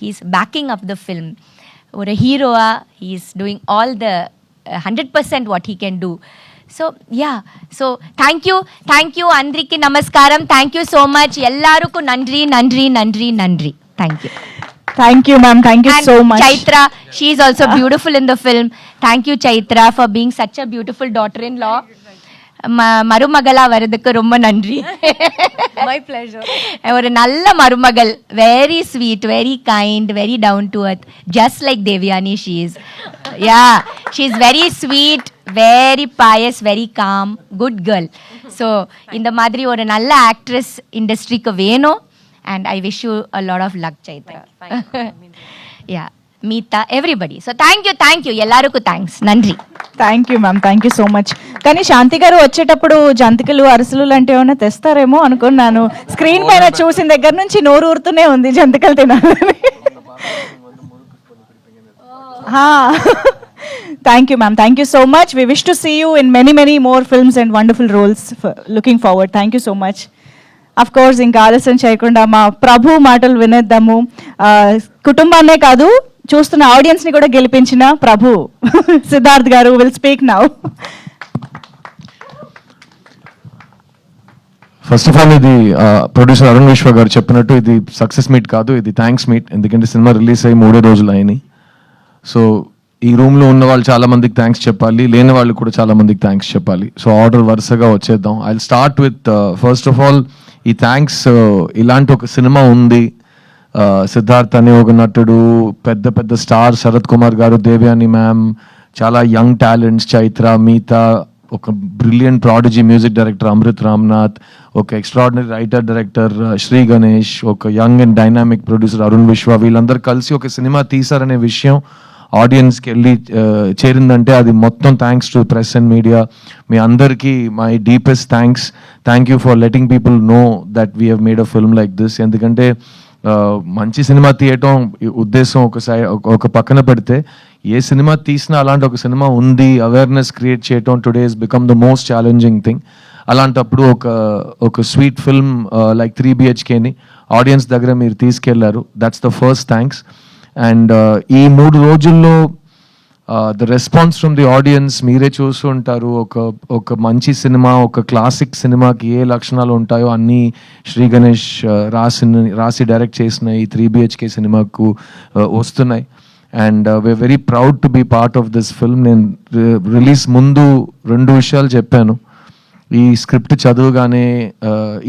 He's backing up the film. Or a hero, he's doing all the 100% what he can do. So yeah, so thank you Andriki namaskaram. Thank you so much. Ellarukku nandri. Thank you. Thank you ma'am, thank you and so much. Chaitra, she is also beautiful in the film. Thank you Chaitra for being such a beautiful daughter-in-law. மருமகளா வரதுக்கு ரொம்ப நன்றி. My pleasure. ஒரு நல்ல மருமகள், very sweet, very kind, very down to earth, just like Devyani she is. Yeah, she is very sweet, very pious, very calm, good girl. So இந்த மாதிரி ஒரு நல்ல ஆக்ட்ரஸ் இண்டஸ்ட்ரிக்கு வேணும். And I wish you a lot of luck, Chaitra. Yeah, Meeta, everybody. So thank you. எல்லாருக்கும் థ్యాంక్స్, నండి. Thank you ma'am, thank you so much. కానీ శాంతి గారు వచ్చేటప్పుడు జంతికలు అరిసెలు లాంటివి ఏమైనా తెస్తారేమో అనుకున్నాను. స్క్రీన్ పైన చూసిన దగ్గర నుంచి నోరు ఊరుతూనే ఉంది జంతికలు తినాలని. Thank you ma'am, thank you so much. We wish to see you in many more films and wonderful roles. Looking forward. Thank you so much. Of course ఇంకా ఆలస్యం చేయకుండా మా ప్రభు మాటలు వినేద్దాము. కుటుంబాన్నే కాదు, చూస్తున్న ఆడియన్స్ ని కూడా గెలిపించిన ప్రభు సిద్ధార్థ్ గారు will speak now. First of all ఇది ప్రొడ్యూసర్ అరుణ్ విశ్వ గారు చెప్పినట్టు ఇది సక్సెస్ మీట్ కాదు, ఇది థ్యాంక్స్ మీట్. ఎందుకంటే సినిమా రిలీజ్ అయ్యి 3 రోజులు అయినాయి. సో ఈ రూమ్లో ఉన్న వాళ్ళు చాలా మందికి థ్యాంక్స్ చెప్పాలి, లేని వాళ్ళు కూడా చాలా మందికి థ్యాంక్స్ చెప్పాలి. సో ఆర్డర్ వరుసగా వచ్చేద్దాం. I will start with first of all ఈ థ్యాంక్స్. ఇలాంటి ఒక సినిమా ఉంది, సిద్ధార్థ్ అనే ఒక నటుడు, పెద్ద స్టార్ శరత్ కుమార్ గారు, దేవ్యాని మ్యామ్, చాలా యంగ్ టాలెంట్స్ చైత్ర, మీతా, ఒక brilliant prodigy music director Amrit Ramnath, ఒక extraordinary writer director Sri Ganesh, ఒక young and dynamic producer Arun Vishwa, వీళ్ళందరూ కలిసి ఒక సినిమా తీశారనే విషయం ఆడియన్స్కి వెళ్ళి చేరిందంటే అది మొత్తం thanks to press and media. మీ అందరికీ my deepest thanks. Thank you for letting people know that we have made a film like this. ఎందుకంటే మంచి సినిమా తీయటం ఉద్దేశం ఒక పక్కన పెడితే, ఏ సినిమా తీసినా అలాంటి ఒక సినిమా ఉంది అవేర్నెస్ క్రియేట్ చేయటం today is become the most challenging thing. అలాంటప్పుడు ఒక స్వీట్ ఫిల్మ్ లైక్ 3 BHKని ఆడియన్స్ దగ్గర మీరు తీసుకెళ్లారు. That's the first thanks. And ఈ 3 రోజుల్లో the response from the audience మీరే చూస్తూ ఉంటారు. ఒక మంచి సినిమా, ఒక క్లాసిక్ సినిమాకి ఏ లక్షణాలు ఉంటాయో అన్నీ శ్రీ గణేష్ రాసి డైరెక్ట్ చేసిన ఈ 3 BHK సినిమాకు వస్తున్నాయి. And we're very proud to be part of this film. నేను రిలీజ్ ముందు 2 విషయాలు చెప్పాను. ఈ స్క్రిప్ట్ చదువుగానే,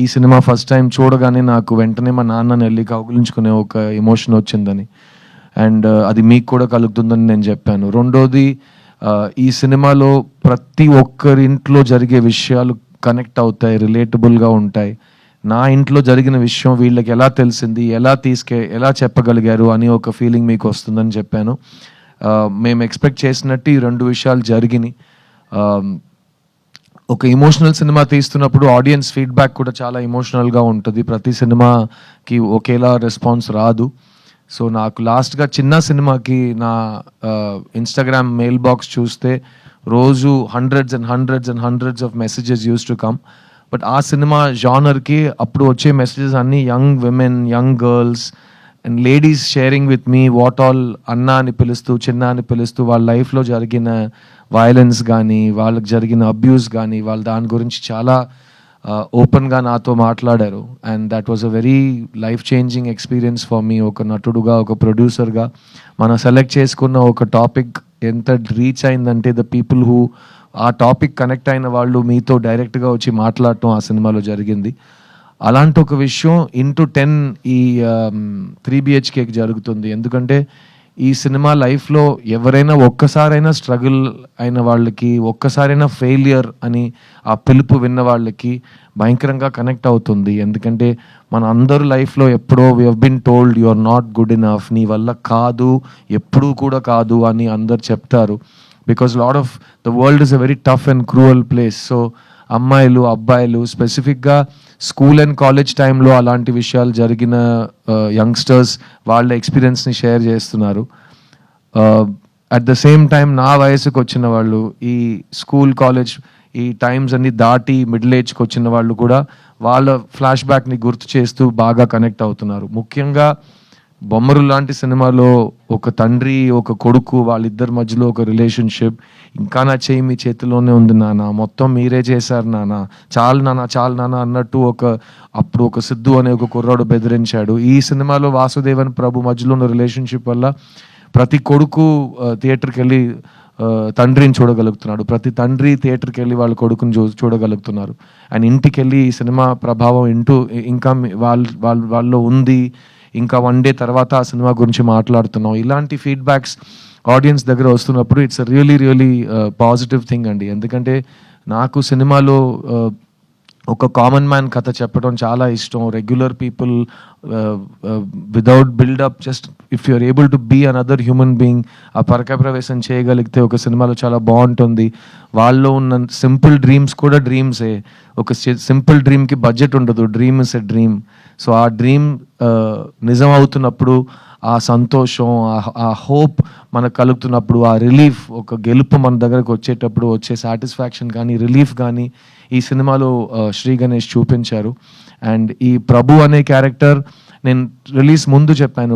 ఈ సినిమా ఫస్ట్ టైం చూడగానే నాకు వెంటనే మా నాన్నని వెళ్ళి కౌగులించుకునే ఒక ఎమోషన్ వచ్చిందని, అండ్ అది మీకు కూడా కలుగుతుందని నేను చెప్పాను. రెండోది, ఈ సినిమాలో ప్రతి ఒక్కరి ఇంట్లో జరిగే విషయాలు కనెక్ట్ అవుతాయి, రిలేటబుల్గా ఉంటాయి. నా ఇంట్లో జరిగిన విషయం వీళ్ళకి ఎలా తెలిసింది, ఎలా చెప్పగలిగారు అని ఒక ఫీలింగ్ మీకు వస్తుందని చెప్పాను. మేము ఎక్స్పెక్ట్ చేసినట్టు ఈ 2 విషయాలు జరిగినాయి. ఒక ఇమోషనల్ సినిమా తీస్తున్నప్పుడు ఆడియన్స్ ఫీడ్బ్యాక్ కూడా చాలా ఇమోషనల్గా ఉంటుంది. ప్రతి సినిమాకి ఒకేలా రెస్పాన్స్ రాదు. సో నాకు లాస్ట్గా చిన్న సినిమాకి నా ఇన్స్టాగ్రామ్ మెయిల్ బాక్స్ చూస్తే రోజు hundreds of messages use to come. But ఆ సినిమా జానర్కి అప్పుడు వచ్చే మెసేజెస్ అన్నీ young women, young girls and ladies sharing with me what all అన్న అని పిలుస్తూ, చిన్న అని పిలుస్తూ వాళ్ళ లైఫ్లో జరిగిన వైలెన్స్ కానీ, వాళ్ళకి జరిగిన అబ్యూస్ కానీ, వాళ్ళ దాని గురించి చాలా ఓపెన్గా నాతో మాట్లాడారు. And that was a very life changing experience for me. ఒక నటుడుగా, ఒక ప్రొడ్యూసర్గా మనం సెలెక్ట్ చేసుకున్న ఒక టాపిక్ ఎంత రీచ్ అయిందంటే, ద పీపుల్ హూ ఆ టాపిక్ కనెక్ట్ అయిన వాళ్ళు మీతో డైరెక్ట్గా వచ్చి మాట్లాడటం ఆ సినిమాలో జరిగింది. అలాంటి ఒక విషయం ఇంటూ 10 ఈ 3 BHKకి జరుగుతుంది. ఎందుకంటే ఈ సినిమా లైఫ్లో ఎవరైనా ఒక్కసారైనా స్ట్రగుల్ అయిన వాళ్ళకి, ఒక్కసారైనా ఫెయిలియర్ అని ఆ పిలుపు విన్న వాళ్ళకి భయంకరంగా కనెక్ట్ అవుతుంది. ఎందుకంటే మన అందరూ లైఫ్లో ఎప్పుడో we have been told you are not good enough, నీ వల్ల కాదు, ఎప్పుడూ కూడా కాదు అని అందరు చెప్తారు. Because lot of the world is a very tough and cruel place. So అమ్మాయిలు, అబ్బాయిలు, స్పెసిఫిక్గా స్కూల్ అండ్ కాలేజ్ టైంలో అలాంటి విషయాలు జరిగిన యంగ్స్టర్స్ వాళ్ళ ఎక్స్పీరియన్స్ని షేర్ చేస్తున్నారు. అట్ ద సేమ్ టైం నా వయసుకు వచ్చిన వాళ్ళు, ఈ స్కూల్ కాలేజ్ ఈ టైమ్స్ అన్ని దాటి మిడిల్ ఏజ్కి వచ్చిన వాళ్ళు కూడా వాళ్ళ ఫ్లాష్ బ్యాక్ని గుర్తు చేస్తూ బాగా కనెక్ట్ అవుతున్నారు. ముఖ్యంగా బొమ్మరు లాంటి సినిమాలో ఒక తండ్రి, ఒక కొడుకు, వాళ్ళిద్దరి మధ్యలో ఒక రిలేషన్షిప్, ఇంకా నా చేయి మీ చేతిలోనే ఉంది నాన్న, మొత్తం మీరే చేశారు నాన్న, చాలు నాన్న అన్నట్టు అప్పుడు ఒక సిద్ధు అనే ఒక కుర్రాడు బెదిరించాడు. ఈ సినిమాలో వాసుదేవన్ ప్రభు మధ్యలో ఉన్న రిలేషన్షిప్ వల్ల ప్రతి కొడుకు థియేటర్కి వెళ్ళి తండ్రిని చూడగలుగుతున్నాడు. ప్రతి తండ్రి థియేటర్కి వెళ్ళి వాళ్ళ కొడుకుని చూడగలుగుతున్నారు. అండ్ ఇంటికి వెళ్ళి ఈ సినిమా ప్రభావం ఇంకా వాళ్ళలో ఉంది, ఇంకా 1 day తర్వాత ఆ సినిమా గురించి మాట్లాడుతున్నాం. ఇలాంటి ఫీడ్బ్యాక్స్ ఆడియన్స్ దగ్గర వస్తున్నప్పుడు it's really really positive thing అండి. ఎందుకంటే నాకు సినిమాలో ఒక కామన్ మ్యాన్ కథ చెప్పడం చాలా ఇష్టం. Regular people without buildup, just if you're able to be another human being, ఆ పరక ప్రవేశం చేయగలిగితే ఒక సినిమాలో చాలా బాగుంటుంది. వాళ్ళలో ఉన్న సింపుల్ డ్రీమ్స్ కూడా డ్రీమ్సే. ఒక సింపుల్ డ్రీమ్కి బడ్జెట్ ఉండదు, dream is a dream. So ఆ డ్రీమ్ నిజం అవుతున్నప్పుడు ఆ సంతోషం, ఆ హోప్ మనకు కలుగుతున్నప్పుడు, ఆ రిలీఫ్, ఒక గెలుపు మన దగ్గరకు వచ్చేటప్పుడు వచ్చే సాటిస్ఫాక్షన్ కానీ రిలీఫ్ కానీ ఈ సినిమాలో శ్రీ గణేష్ చూపించారు. అండ్ ఈ ప్రభు అనే క్యారెక్టర్ నేను రిలీజ్ ముందు చెప్పాను,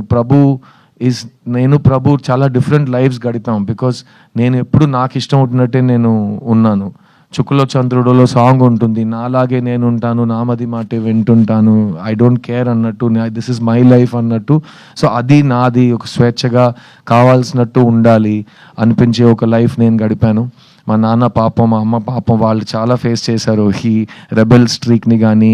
నేను ప్రభు చాలా డిఫరెంట్ లైఫ్స్ గడిపాం. బికాస్ నేను ఎప్పుడు నాకు ఇష్టం ఉంటున్నట్టే నేను ఉన్నాను. చుక్కలో చంద్రుడులో సాంగ్ ఉంటుంది, నాలాగే నేను ఉంటాను, నామది మాటే వింటుంటాను, ఐ డోంట్ కేర్ అన్నట్టు, దిస్ ఇస్ మై లైఫ్ అన్నట్టు. సో అది నాది, ఒక స్వేచ్ఛగా కావాల్సినట్టు ఉండాలి అనిపించే ఒక లైఫ్ నేను గడిపాను. మా నాన్న పాపం, మా అమ్మ పాపం, వాళ్ళు చాలా ఫేస్ చేశారు ఈ రెబెల్ స్ట్రీక్ని కానీ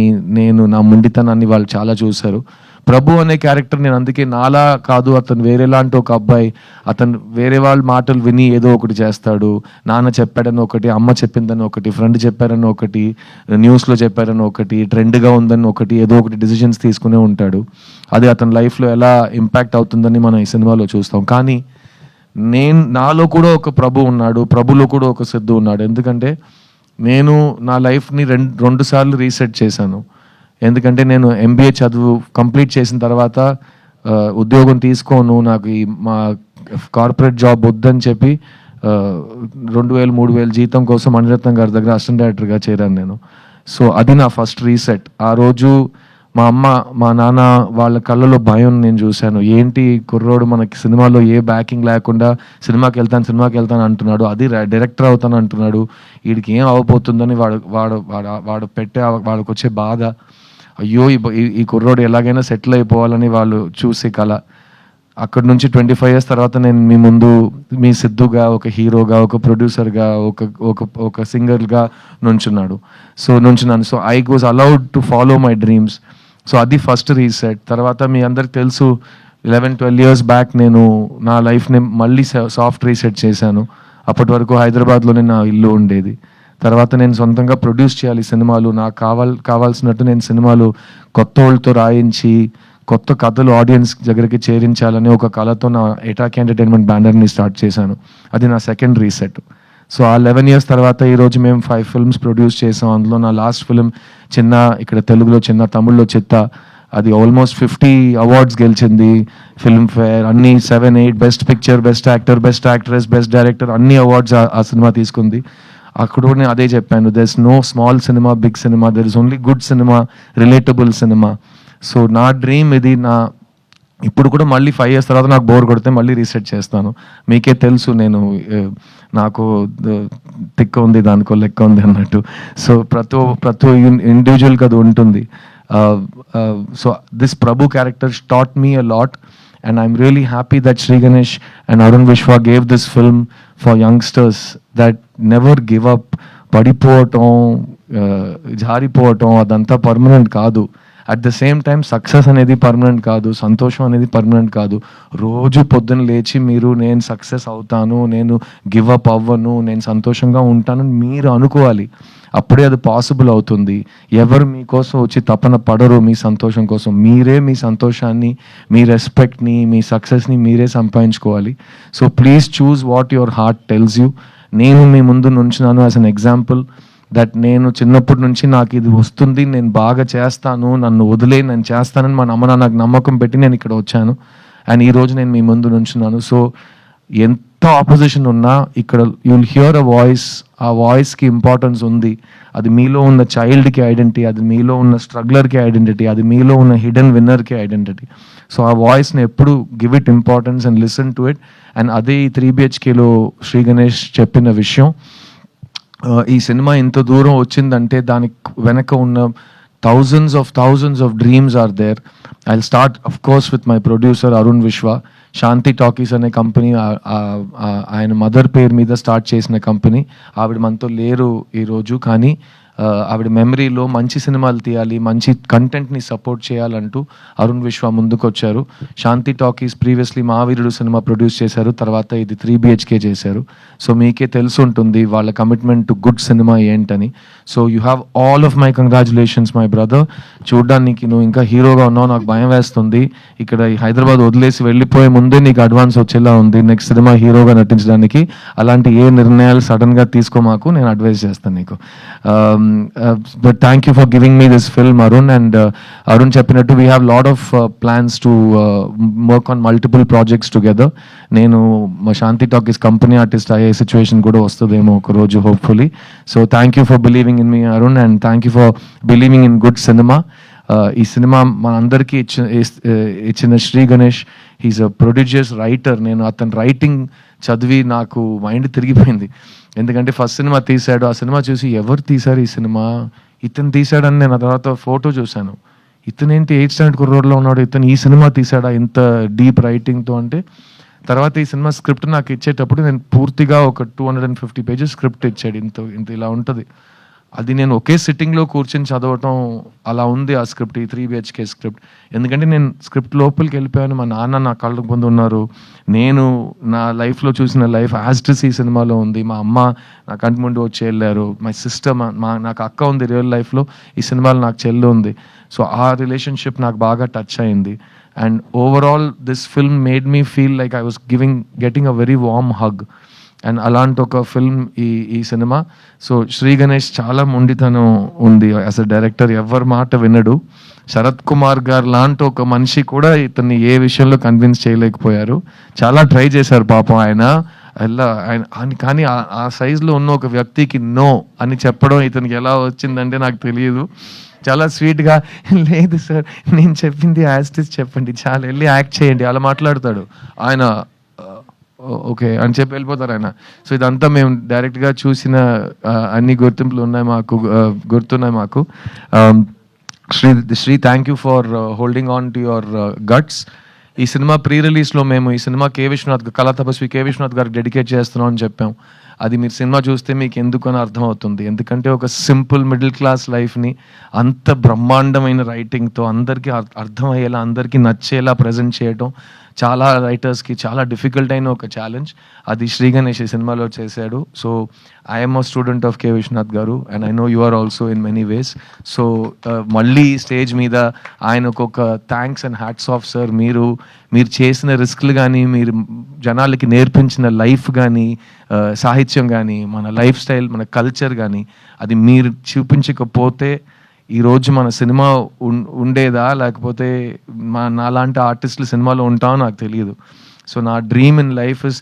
నా ముండితనాన్ని వాళ్ళు చాలా చూశారు. ప్రభు అనే క్యారెక్టర్ నేను అందుకే నాలా కాదు, అతను వేరేలాంటి ఒక అబ్బాయి, అతను వేరే వాళ్ళ మాటలు విని ఏదో ఒకటి చేస్తాడు. నాన్న చెప్పాడని ఒకటి, అమ్మ చెప్పిందని ఒకటి, ఫ్రెండ్ చెప్పారని ఒకటి, న్యూస్లో చెప్పారని ఒకటి, ట్రెండ్గా ఉందని ఒకటి, ఏదో ఒకటి డిసిషన్స్ తీసుకునే ఉంటాడు. అది అతని లైఫ్లో ఎలా ఇంపాక్ట్ అవుతుందని మనం ఈ సినిమాలో చూస్తాం. కానీ నాలో కూడా ఒక ప్రభు ఉన్నాడు, ప్రభులో కూడా ఒక సిద్ధు ఉన్నాడు. ఎందుకంటే నేను నా లైఫ్ని రెండు సార్లు రీసెట్ చేశాను. ఎందుకంటే నేను MBA చదువు కంప్లీట్ చేసిన తర్వాత ఉద్యోగం తీసుకోను, నాకు మా కార్పొరేట్ జాబ్ వద్దని చెప్పి 2,000-3,000 జీతం కోసం మణిరత్నం గారి దగ్గర అసిస్టెంట్ డైరెక్టర్గా చేరాను నేను. సో అది నా ఫస్ట్ రీసెట్. ఆ రోజు మా అమ్మ, మా నాన్న వాళ్ళ కళ్ళలో భయం నేను చూశాను. ఏంటి కుర్రోడు మనకి సినిమాలో ఏ బ్యాకింగ్ లేకుండా సినిమాకి వెళ్తాను అంటున్నాడు, అది డైరెక్టర్ అవుతాను అంటున్నాడు, వీడికి ఏం అవ్వబోతుందని వాడు పెట్టే వాళ్ళకి వచ్చే బాధ. అయ్యో ఈ కుర్రోడు ఎలాగైనా సెటిల్ అయిపోవాలని వాళ్ళు చూసే కళ. అక్కడి నుంచి 25 years తర్వాత నేను మీ ముందు మీ సిద్ధుగా, ఒక హీరోగా, ఒక ప్రొడ్యూసర్గా, ఒక సింగర్గా నుంచున్నాను. So I was allowed to follow my dreams. So అది ఫస్ట్ రీసెట్. తర్వాత మీ అందరికి తెలుసు 11-12 years బ్యాక్ నేను నా లైఫ్ని మళ్ళీ సాఫ్ట్ రీసెట్ చేశాను. అప్పటి వరకు హైదరాబాద్లోనే నా ఇల్లు ఉండేది. తర్వాత నేను సొంతంగా ప్రొడ్యూస్ చేయాలి సినిమాలు, నాకు కావాల్సినట్టు నేను సినిమాలు కొత్త వాళ్ళతో రాయించి కొత్త కథలు ఆడియన్స్ దగ్గరికి చేరించాలని ఒక కళతో నా ఎటాక్ ఎంటర్టైన్మెంట్ బ్యానర్ని స్టార్ట్ చేశాను. అది నా సెకండ్ రీసెట్. సో ఆ 11 years తర్వాత ఈరోజు మేము 5 films ప్రొడ్యూస్ చేసాం. అందులో నా లాస్ట్ ఫిలిం చిన్న, ఇక్కడ తెలుగులో చిన్న, తమిళ్లో చిత్త, అది ఆల్మోస్ట్ 50 awards గెలిచింది. ఫిల్మ్ఫేర్ అన్ని 7-8 best picture, best actor, best actress, best director అన్ని అవార్డ్స్ ఆ సినిమా తీసుకుంది. అక్కడ నేను అదే చెప్పాను, there is no small cinema, big cinema, there is only good cinema, relatable cinema. So నా డ్రీమ్ ఇది. ఇప్పుడు కూడా మళ్ళీ 5 years తర్వాత నాకు బోర్ కొడితే మళ్ళీ రీసెట్ చేస్తాను. మీకే తెలుసు నేను నాకు తిక్క ఉంది, దానికో లెక్క ఉంది అన్నట్టు. సో ప్రతి ఇండివిజువల్కి అది ఉంటుంది. So this Prabhu character taught me a lot, and I'm really happy that Sri Ganesh and Arun Vishwa gave this film for youngsters that never give up. పడిపోవటం, జారిపోవటం అదంతా పర్మనెంట్ కాదు. At the same time success అనేది పర్మనెంట్ కాదు, సంతోషం అనేది పర్మనెంట్ కాదు. రోజు పొద్దున్న లేచి మీరు నేను సక్సెస్ అవుతాను, నేను గివ్ అప్ అవ్వను, నేను సంతోషంగా ఉంటాను మీరు అనుకోవాలి. అప్పుడే అది పాసిబుల్ అవుతుంది. ఎవరు మీకోసం వచ్చి తపన పడరు మీ సంతోషం కోసం. మీరే మీ సంతోషాన్ని, మీ రెస్పెక్ట్ని, మీ సక్సెస్ని మీరే సంపాదించుకోవాలి. So please choose what your heart tells you. నేను మీ ముందు నుంచున్నాను యాజ్ అన్ ఎగ్జాంపుల్ దట్ నేను చిన్నప్పటి నుంచి నాకు ఇది వస్తుంది, నేను బాగా చేస్తాను, నన్ను వదిలే నేను చేస్తానని మా అమ్మ నాకు నమ్మకం పెట్టి నేను ఇక్కడ వచ్చాను. అండ్ ఈరోజు నేను మీ ముందు నుంచున్నాను. సో ఎంత ఆపోజిషన్ ఉన్నా ఇక్కడ యుల్ హియర్ అ వాయిస్. ఆ వాయిస్కి ఇంపార్టెన్స్ ఉంది. అది మీలో ఉన్న చైల్డ్కి ఐడెంటిటీ, అది మీలో ఉన్న స్ట్రగ్లర్కి ఐడెంటిటీ, అది మీలో ఉన్న హిడెన్ విన్నర్కి ఐడెంటిటీ. సో ఆ వాయిస్ని ఎప్పుడు give it importance and listen to it. And అదే ఈ 3 BHKలో శ్రీ గణేష్ చెప్పిన విషయం. ఈ సినిమా ఇంత దూరం వచ్చిందంటే దానికి వెనక ఉన్న thousands of dreams are there. I'll start, of course, with my producer Arun Vishwa. Shanti Talkies అనే కంపెనీ ఆయన మదర్ పేరు మీద స్టార్ట్ చేసిన కంపెనీ. ఆవిడ మనతో లేరు ఈరోజు, కానీ ఆవిడ మెమరీలో మంచి సినిమాలు తీయాలి, మంచి కంటెంట్ని సపోర్ట్ చేయాలంటూ అరుణ్ విశ్వ ముందుకు వచ్చారు. శాంతి టాకీస్ ప్రీవియస్లీ మహావీరుడు సినిమా ప్రొడ్యూస్ చేశారు, తర్వాత ఇది 3 BHK చేశారు. సో మీకే తెలిసి ఉంటుంది వాళ్ళ కమిట్మెంట్ టు గుడ్ సినిమా ఏంటని. So you have all of my congratulations my brother. చూడ్డానికి నువ్వు ఇంకా హీరోగా ఉన్నావు, నాకు భయం వేస్తుంది. ఇక్కడ హైదరాబాద్ వదిలేసి వెళ్ళిపోయే ముందే నీకు అడ్వాన్స్ వచ్చేలా ఉంది నెక్స్ట్ సినిమా హీరోగా నటించడానికి. అలాంటి ఏ నిర్ణయాలు సడన్గా తీసుకోమాకు, నేను అడ్వైస్ చేస్తాను నీకు. But thank you for giving me this film, Arun. And Arun చెప్పినట్టు we have lot of plans to work on multiple projects together. నేను మా శాంతి టాకీస్ కంపెనీ ఆర్టిస్ట్ అయ్యే సిచ్యువేషన్ కూడా వస్తుందేమో ఒక రోజు, hopefully. So thank you for believing in me Arun, and thank you for believing in good cinema. ఈ సినిమా మన అందరికీ ఇచ్చిన Sri Ganesh, he's a prodigious writer. నేను అతని రైటింగ్ చదివి నాకు మైండ్ తిరిగిపోయింది. ఎందుకంటే ఫస్ట్ సినిమా తీశాడు, ఆ సినిమా చూసి ఎవరు తీశారు ఈ సినిమా, ఇతను తీశాడని నేను ఆ తర్వాత ఫోటో చూశాను. ఇతనేంటి 8th స్టాండర్డ్ కుర్రోడ్లో ఉన్నాడు, ఇతను ఈ సినిమా తీశాడా ఇంత డీప్ రైటింగ్తో అంటే. తర్వాత ఈ సినిమా స్క్రిప్ట్ నాకు ఇచ్చేటప్పుడు నేను పూర్తిగా ఒక 250 pages స్క్రిప్ట్ ఇచ్చాడు. ఇంత ఇలా ఉంటుంది. అది నేను ఒకే సిట్టింగ్లో కూర్చొని చదవటం అలా ఉంది ఆ స్క్రిప్ట్, ఈ 3 BHK స్క్రిప్ట్. ఎందుకంటే నేను స్క్రిప్ట్ లోపలికి వెళ్ళిపోయాను, మా నాన్న నా కళ్ళకు ముందు ఉన్నారు, నేను నా లైఫ్లో చూసిన లైఫ్ యాజ్టిస్ ఈ సినిమాలో ఉంది, మా అమ్మ నా కంటి ముందు వచ్చి వెళ్ళారు, మై సిస్టర్, నాకు అక్క ఉంది రియల్ లైఫ్లో, ఈ సినిమాలో నాకు చెల్లి ఉంది. సో ఆ రిలేషన్షిప్ నాకు బాగా టచ్ అయింది. And overall this film made me feel like I was getting a very warm hug. And అలాంటి ఒక ఫిల్మ్ ఈ సినిమా. సో శ్రీ గణేష్ చాలా మొండితనం ఉంది యాజ్ అ డైరెక్టర్, ఎవరి మాట వినడు. శరత్ కుమార్ గారు లాంటి ఒక మనిషి కూడా ఇతన్ని ఏ విషయంలో కన్విన్స్ చేయలేకపోయారు. చాలా ట్రై చేశారు పాపం ఆయన కానీ ఆ సైజులో ఉన్న ఒక వ్యక్తికి నో అని చెప్పడం ఇతనికి ఎలా వచ్చిందంటే నాకు తెలియదు. చాలా స్వీట్గా, లేదు సార్ నేను చెప్పింది యాస్టిస్ చెప్పండి, చాలా వెళ్ళి యాక్ట్ చేయండి, అలా మాట్లాడతాడు ఆయన. ఓకే అని చెప్పి వెళ్ళిపోతారు ఆయన. సో ఇదంతా మేము డైరెక్ట్గా చూసిన అన్ని గుర్తింపులు ఉన్నాయి మాకు, గుర్తున్నాయి మాకు. Shri thank you for holding on to your guts. ఈ సినిమా ప్రీ రిలీజ్లో మేము ఈ సినిమా కళా తపస్వి కే విశ్వనాథ్ గారికి డెడికేట్ చేస్తున్నాం అని చెప్పాం. అది మీరు సినిమా చూస్తే మీకు ఎందుకని అర్థమవుతుంది. ఎందుకంటే ఒక సింపుల్ మిడిల్ క్లాస్ లైఫ్ని అంత బ్రహ్మాండమైన రైటింగ్తో అందరికీ అర్థమయ్యేలా, అందరికీ నచ్చేలా ప్రజెంట్ చేయడం చాలా రైటర్స్కి చాలా డిఫికల్ట్ అయిన ఒక ఛాలెంజ్. అది శ్రీ గణేష్ ఈ సినిమాలో చేశాడు. So I'm a student of K Vishwanath గారు, and I know you are also in many ways. So మళ్ళీ స్టేజ్ మీద ఆయనకు ఒక thanks and hats off sir. మీరు చేసిన రిస్క్లు కానీ, మీరు జనాలకి నేర్పించిన లైఫ్ కానీ, సాహిత్యం కానీ, మన లైఫ్ స్టైల్, మన కల్చర్ కానీ, అది మీరు చూపించకపోతే ఈరోజు మన సినిమా ఉండేదా, లేకపోతే నాలాంటి ఆర్టిస్టులు సినిమాలో ఉంటామో నాకు తెలియదు. సో నా dream in life is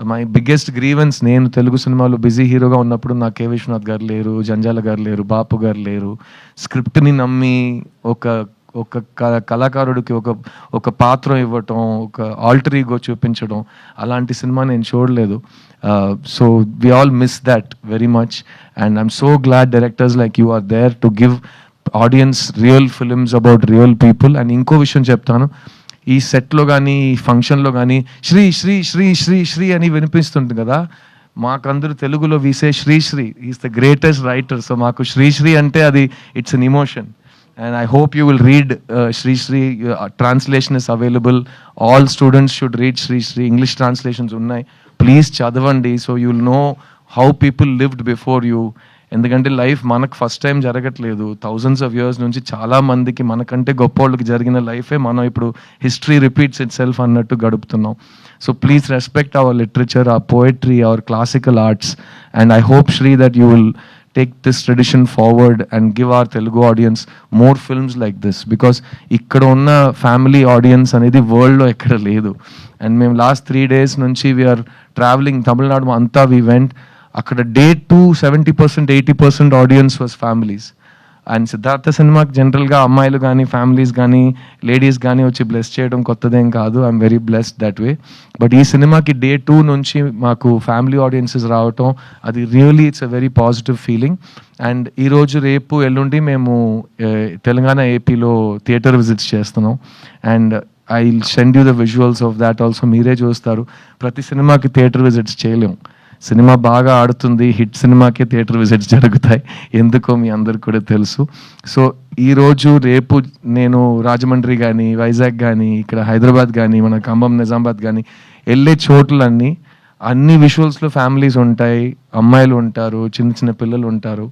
my biggest grievance. నేను తెలుగు సినిమాలో బిజీ హీరోగా ఉన్నప్పుడు నాకు కే విశ్వనాథ్ గారు లేరు, జంజాల గారు లేరు, బాపు గారు లేరు. స్క్రిప్ట్ని నమ్మి ఒక కళాకారుడికి ఒక పాత్ర ఇవ్వటం, ఒక ఆల్టర్ ఈగో చూపించడం, అలాంటి సినిమా నేను చూడలేదు. So we all miss that very much. And I'm so glad directors like you are there to give audience real films about real people. And ఇంకో విషయం చెప్తాను, ఈ సెట్లో కానీ ఈ ఫంక్షన్లో కానీ శ్రీ శ్రీ శ్రీ శ్రీ శ్రీ అని వినిపిస్తుంది కదా, మాకందరూ తెలుగులో we say Sri Sri is the greatest writer. So మాకు శ్రీశ్రీ అంటే అది it's an emotion. And I hope you will read Sri Sri. Translation is available. All students should read Sri Sri. English translations unnai. Please chadavandi so you will know how people lived before you. ఎందుకంటే లైఫ్ మనకు ఫస్ట్ టైం జరగట్లేదు. థౌజండ్స్ ఆఫ్ ఇయర్స్ నుంచి చాలా మందికి మనకంటే గొప్ప వాళ్ళకి జరిగిన లైఫే మనం ఇప్పుడు హిస్టరీ రిపీట్స్ ఇట్ సెల్ఫ్ అన్నట్టు గడుపుతున్నాం. So please respect our literature, our poetry, our classical arts. And I hope Sri that you will take this tradition forward and give our Telugu audience more films like this, because ikkada unna family audience anedi world lo ekkada ledu. And mem last 3 days nunchi we are traveling Tamil Nadu anta, we went akkada day 2 70% 80% audience was families. And Siddhartha సినిమాకి జనరల్గా అమ్మాయిలు కానీ ఫ్యామిలీస్ కానీ లేడీస్ కానీ వచ్చి బ్లెస్ చేయడం కొత్తదేం కాదు. I'm very blessed that way. But ఈ సినిమాకి Day 2 నుంచి మాకు ఫ్యామిలీ ఆడియన్సెస్ రావటం, అది really it's a very positive feeling. And ఈరోజు రేపు ఎల్లుండి మేము తెలంగాణ ఏపీలో థియేటర్ విజిట్స్ చేస్తున్నాం. And I will send you the visuals of that also. మీరే చూస్తారు. ప్రతి సినిమాకి థియేటర్ విజిట్స్ చేయలేము. సినిమా బాగా ఆడుతుంది, హిట్ సినిమాకే థియేటర్ విజిట్స్ జరుగుతాయి, ఎందుకో మీ అందరికి కూడా తెలుసు. సో ఈరోజు రేపు నేను రాజమండ్రి కానీ, వైజాగ్ కానీ, ఇక్కడ హైదరాబాద్ కానీ, మన ఖమ్మం, నిజామాబాద్ కానీ వెళ్ళే చోట్లన్నీ అన్ని విజువల్స్లో ఫ్యామిలీస్ ఉంటాయి, అమ్మాయిలు ఉంటారు, చిన్న చిన్న పిల్లలు ఉంటారు.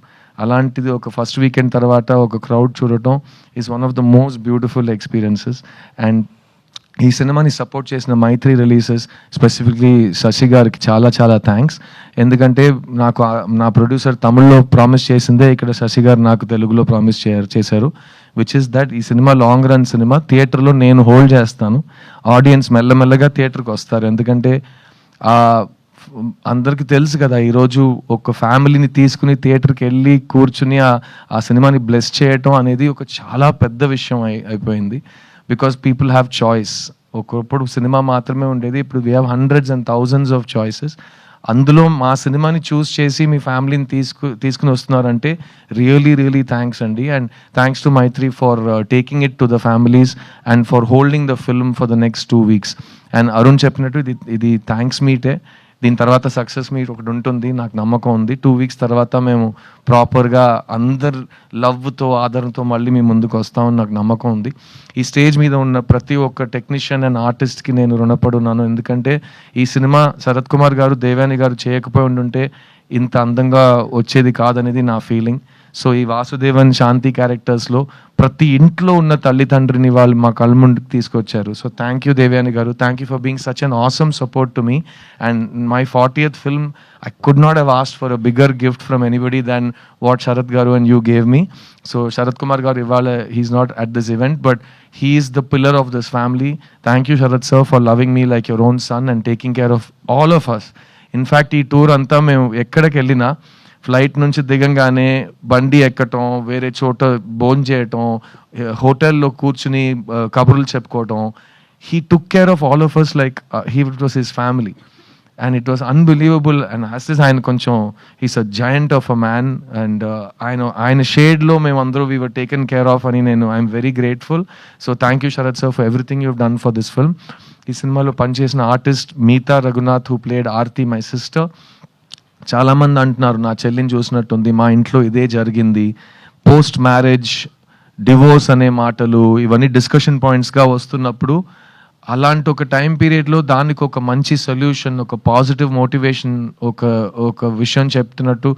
అలాంటిది ఒక ఫస్ట్ వీకెండ్ తర్వాత ఒక క్రౌడ్ చూడటం is one of the most beautiful experiences. And ఈ సినిమాని సపోర్ట్ చేసిన మైత్రి రిలీజెస్, స్పెసిఫిక్లీ శశి గారికి చాలా చాలా థ్యాంక్స్. ఎందుకంటే నాకు నా ప్రొడ్యూసర్ తమిళ్లో ప్రామిస్ చేసిందే ఇక్కడ శశి గారు నాకు తెలుగులో ప్రామిస్ చేశారు, విచ్ ఇస్ దట్ ఈ సినిమా లాంగ్ రన్ సినిమా. థియేటర్లో నేను హోల్డ్ చేస్తాను, ఆడియన్స్ మెల్లమెల్లగా థియేటర్కి వస్తారు. ఎందుకంటే అందరికీ తెలుసు కదా, ఈరోజు ఒక ఫ్యామిలీని తీసుకుని థియేటర్కి వెళ్ళి కూర్చుని ఆ సినిమాని బ్లెస్ చేయటం అనేది ఒక చాలా పెద్ద విషయం అయిపోయింది. Because people have choice. ఒకప్పుడు సినిమా మాత్రమే ఉండేది, ఇప్పుడు we have hundreds and thousands of choices. అందులో మా సినిమాని చూస్ చేసి మీ ఫ్యామిలీని తీసుకుని వస్తున్నారంటే రియలీ రియలీ థ్యాంక్స్ అండి. And thanks to Mythri for taking it to the families and for holding the film for the next 2 weeks. And Arun చెప్పినట్టు ఇది థ్యాంక్స్ మీటే. దీని తర్వాత సక్సెస్ మీట్ ఒకటి ఉంటుంది, నాకు నమ్మకం ఉంది. 2 weeks తర్వాత మేము ప్రాపర్గా అందరు లవ్తో ఆదరణతో మళ్ళీ మీ ముందుకు వస్తామని నాకు నమ్మకం ఉంది. ఈ స్టేజ్ మీద ఉన్న ప్రతి ఒక్క టెక్నీషియన్ అండ్ ఆర్టిస్ట్కి నేను రుణపడి ఉన్నాను. ఎందుకంటే ఈ సినిమా శరత్ కుమార్ గారు, దేవాని గారు చేయకపోయి ఉండుంటే ఇంత అందంగా వచ్చేది కాదనేది నా ఫీలింగ్. సో ఈ వాసుదేవన్, శాంతి క్యారెక్టర్స్లో ప్రతి ఇంట్లో ఉన్న తల్లిదండ్రిని వాళ్ళు మా కళ్ళ ముందుకు తీసుకొచ్చారు. సో థ్యాంక్ యూ దేవ్యాని గారు, thank you for being such an awesome support to me. And my 40th film I could not have asked for a bigger gift from anybody than what Sharath Garu and you gave me. So Sharath Kumar Garu Ivala, he's not at this event, but he is the pillar of this family. Thank you Sharath sir for loving me like your own son and taking care of all of us. In fact, ఈ టూర్ అంతా మేము ఎక్కడికి వెళ్ళినా ఫ్లైట్ నుంచి దిగంగానే బండి ఎక్కటం, వేరే చోట భోజనం చేయటం, హోటల్లో కూర్చుని కబుర్లు చెప్పుకోవటం, he took care of all of us like it was his family. And it was unbelievable. And as this ఆయన కొంచెం he's a giant of a man. And ఆయన షేడ్లో మేము అందరూ we were taken care of అని I'm very grateful. So thank you Sharath sir for everything you've done for this film. ఈ సినిమాలో పనిచేసిన artist Meetha Raghunath who played Aarti, my sister. చాలామంది అంటున్నారు నా చెల్లిని చూసినట్టుంది, మా ఇంట్లో ఇదే జరిగింది. పోస్ట్ మ్యారేజ్, డివోర్స్ అనే మాటలు ఇవన్నీ డిస్కషన్ పాయింట్స్గా వస్తున్నప్పుడు అలాంటి ఒక టైం పీరియడ్లో దానికి ఒక మంచి సొల్యూషన్, ఒక పాజిటివ్ మోటివేషన్, ఒక విషయం చెప్తున్నట్టు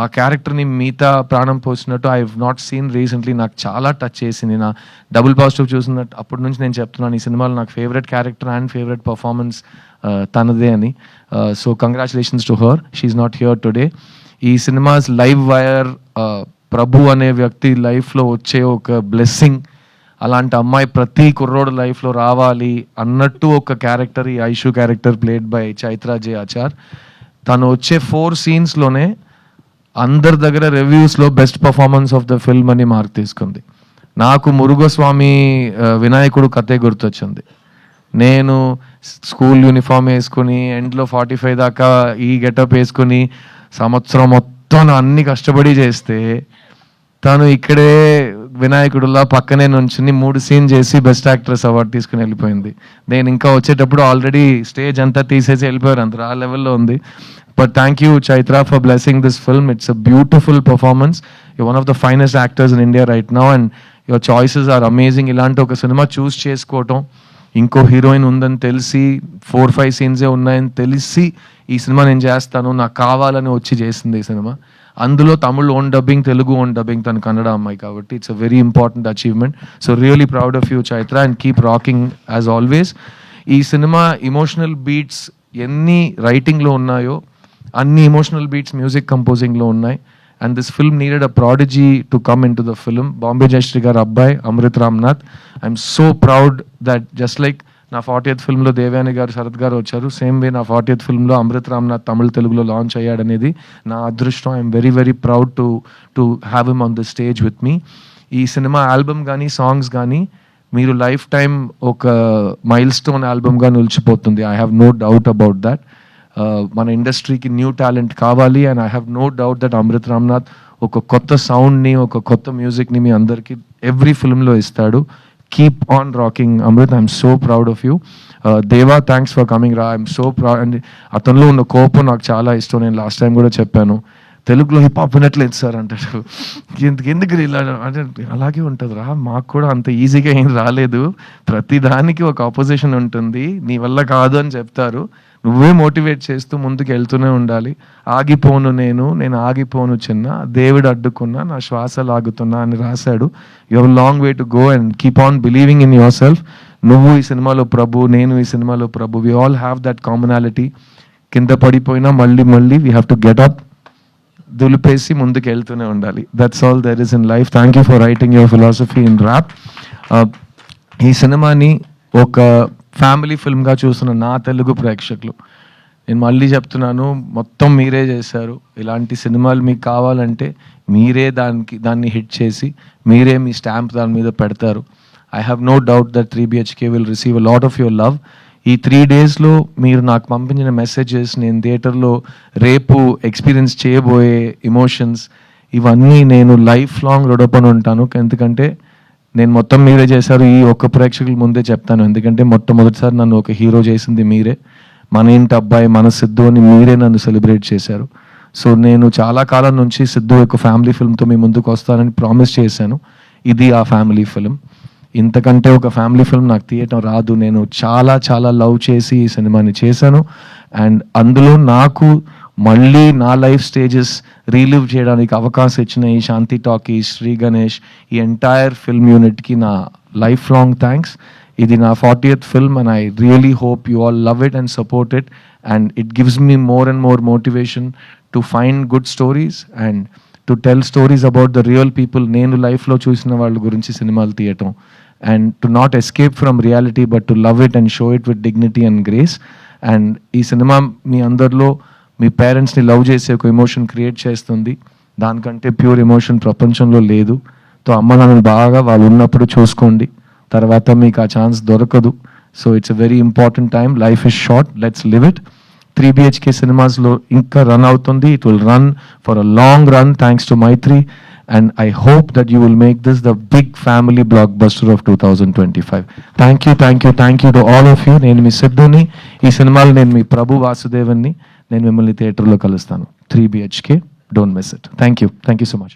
ఆ క్యారెక్టర్ని మిగతా ప్రాణం పోసినట్టు I have not seen recently. నాకు చాలా టచ్ చేసింది. నా డబుల్ పాజిటివ్ చూసినట్టు అప్పటి నుంచి నేను చెప్తున్నాను ఈ సినిమాలో నాకు favourite character and favourite performance తనదే అని. So congratulations to her, she's not here today. ఈ సినిమాస్ లైవ్ వైర్ ప్రభు అనే వ్యక్తి లైఫ్లో వచ్చే ఒక బ్లెస్సింగ్. అలాంటి అమ్మాయి ప్రతి కుర్రోడు లైఫ్లో రావాలి అన్నట్టు ఒక క్యారెక్టర్, ఈ Aishu character played by Chaitra J Achar. తను వచ్చే 4 scenesలోనే అందరి దగ్గర రివ్యూస్లో best performance of the film అని మార్క్ తీసుకుంది. నాకు మురుగస్వామి వినాయకుడు కథే గుర్తొచ్చింది. నేను స్కూల్ యూనిఫామ్ వేసుకుని ఎండ్లో 45 దాకా ఈ గెటప్ వేసుకుని సంవత్సరం మొత్తం అన్ని కష్టపడి చేస్తే తను ఇక్కడే వినాయకుడులా పక్కనే నుంచుని 3 scenes చేసి బెస్ట్ యాక్ట్రెస్ అవార్డు తీసుకుని వెళ్ళిపోయింది. నేను ఇంకా వచ్చేటప్పుడు ఆల్రెడీ స్టేజ్ అంతా తీసేసి వెళ్ళిపోయారు, అంత ఆ లెవెల్లో ఉంది. But thank you Chaitra for blessing this film. It's a beautiful performance. You one of the finest actors in India right now and your choices are amazing. ఇలాంటి ఒక సినిమా చూస్ చేసుకోవటం, ఇంకో హీరోయిన్ ఉందని తెలిసి 4-5 scenes ఉన్నాయని తెలిసి ఈ సినిమా నేను చేస్తాను నాకు కావాలని వచ్చి చేసింది ఈ సినిమా. అందులో Tamil own dubbing, Telugu own dubbing, తను కన్నడ అమ్మాయి కాబట్టి it's a very important achievement. So really proud of you Chaitra and keep rocking as always. ఈ సినిమా ఇమోషనల్ బీట్స్ ఎన్ని రైటింగ్లో ఉన్నాయో అన్ని ఇమోషనల్ బీట్స్ మ్యూజిక్ కంపోజింగ్లో ఉన్నాయి. And this film needed a prodigy to come in to the film. Bombay Jayashree garu అబ్బాయి Amrit Ramnath. I'm so proud that just like నా 40th ఫిల్మ్లో దేవయాని గారు, శరత్ గారు వచ్చారు. సేమ్ వే నా 40th ఫిల్మ్లో అమృత్ రామ్నాథ్ తమిళ తెలుగులో లాంచ్ అయ్యాడనేది నా అదృష్టం. I'm very very proud to have him on the stage with me. ఈ సినిమా ఆల్బమ్ కానీ సాంగ్స్ కానీ మీరు లైఫ్ టైం ఒక మైల్ స్టోన్ ఆల్బమ్గా నిలిచిపోతుంది. I have no doubt about that. మన ఇండస్ట్రీకి న్యూ టాలెంట్ కావాలి and I have no doubt that Amrit Ramnath ఒక కొత్త సౌండ్ని, ఒక కొత్త మ్యూజిక్ని మీ అందరికీ ఎవ్రీ ఫిల్మ్లో ఇస్తాడు. Keep on rocking Amrit. I'm so proud of you. దేవా, థ్యాంక్స్ ఫర్ కమింగ్ రా. I'm so proud. అండ్ అతనిలో ఉన్న కోపం నాకు చాలా ఇష్టం. నేను లాస్ట్ టైం కూడా చెప్పాను, తెలుగులో హిప్ హాప్ వినట్లేదు సార్ అంటాడు. ఎందుకు ఇలా అంటే అలాగే ఉంటుంది రా, మాకు కూడా అంత ఈజీగా ఏం రాలేదు, ప్రతి దానికి ఒక ఆపోజిషన్ ఉంటుంది, నీ వల్ల కాదు అని చెప్తారు, నువ్వే మోటివేట్ చేస్తూ ముందుకు వెళ్తూనే ఉండాలి. ఆగిపోను నేను ఆగిపోను చిన్న, దేవుడు అడ్డుకున్నా నా శ్వాస లాగుతున్నా అని రాశాడు. You have long way to go and keep on believing in yourself. నువ్వు ఈ సినిమాలో ప్రభు, నేను ఈ సినిమాలో Prabhu. We all have that commonality. కింద పడిపోయినా మళ్ళీ we have to get up, దులిపేసి ముందుకు వెళ్తూనే ఉండాలి. That's all there is in life. Thank you for writing your philosophy in rap. ఈ సినిమాని ఒక ఫ్యామిలీ ఫిల్మ్గా చూస్తున్న నా తెలుగు ప్రేక్షకులు, నేను మళ్ళీ చెప్తున్నాను, మొత్తం మీరే చేశారు. ఇలాంటి సినిమాలు మీకు కావాలంటే మీరే దాన్ని హిట్ చేసి మీరే మీ స్టాంప్ దాని మీద పెడతారు. I have no doubt that 3BHK will receive a lot of your love. ఈ 3 డేస్లో మీరు నాకు పంపించిన మెసేజెస్, నేను థియేటర్లో రేపు ఎక్స్పీరియన్స్ చేయబోయే ఎమోషన్స్, ఇవన్నీ నేను లైఫ్ లాంగ్ రుణపడి ఉంటాను. ఎందుకంటే నేను మొత్తం మీరే చేశారు. ఈ ఒక్క ప్రేక్షకుల ముందే చెప్తాను, ఎందుకంటే మొట్టమొదటిసారి నన్ను ఒక హీరో చేసింది మీరే. మన ఇంటి అబ్బాయి, మన సిద్ధు అని మీరే నన్ను సెలబ్రేట్ చేశారు. సో నేను చాలా కాలం నుంచి సిద్ధు యొక్క ఫ్యామిలీ ఫిల్మ్తో మీ ముందుకు వస్తానని ప్రామిస్ చేశాను. ఇది ఆ ఫ్యామిలీ ఫిల్మ్. ఇంతకంటే ఒక ఫ్యామిలీ ఫిల్మ్ నాకు తీయటం రాదు. నేను చాలా చాలా లవ్ చేసి ఈ సినిమాని చేశాను. అండ్ అందులో నాకు మళ్ళీ నా లైఫ్ స్టేజెస్ రీలివ్ చేయడానికి అవకాశం ఇచ్చిన ఈ శాంతి టాకీస్, శ్రీ గణేష్, ఈ ఎంటైర్ ఫిల్మ్ యూనిట్కి నా లైఫ్ లాంగ్ థ్యాంక్స్. ఇది నా 40th film and I really hope you all love it and support it. And it gives me more and more motivation to find good stories and to tell stories about the real people. నేను లైఫ్లో చూసిన వాళ్ళ గురించి సినిమాలు తీయటం and to not escape from reality but to love it and show it with dignity and grace. And ఈ సినిమా మీ అందరిలో మీ పేరెంట్స్ని లవ్ చేసే ఒక ఎమోషన్ క్రియేట్ చేస్తుంది. దానికంటే ప్యూర్ ఎమోషన్ ప్రపంచంలో లేదు. సో అమ్మ నాన్నలు బాగా వాళ్ళు ఉన్నప్పుడు చూసుకోండి, తర్వాత మీకు ఆ ఛాన్స్ దొరకదు. So it's a very important time. Life is short, let's live it. 3BHK సినిమాస్లో ఇంకా రన్ అవుతుంది. It will run for a long run thanks to Mythri. And I hope that you will make this the big family blockbuster of 2025. Thank you to all of you. నేను మీ సిద్ధుని, ఈ సినిమాలో నేను మీ ప్రభు వాసుదేవన్ని. నేను మిమ్మల్ని థియేటర్లో కలుస్తాను. 3BHK, don't miss it. Thank you so much.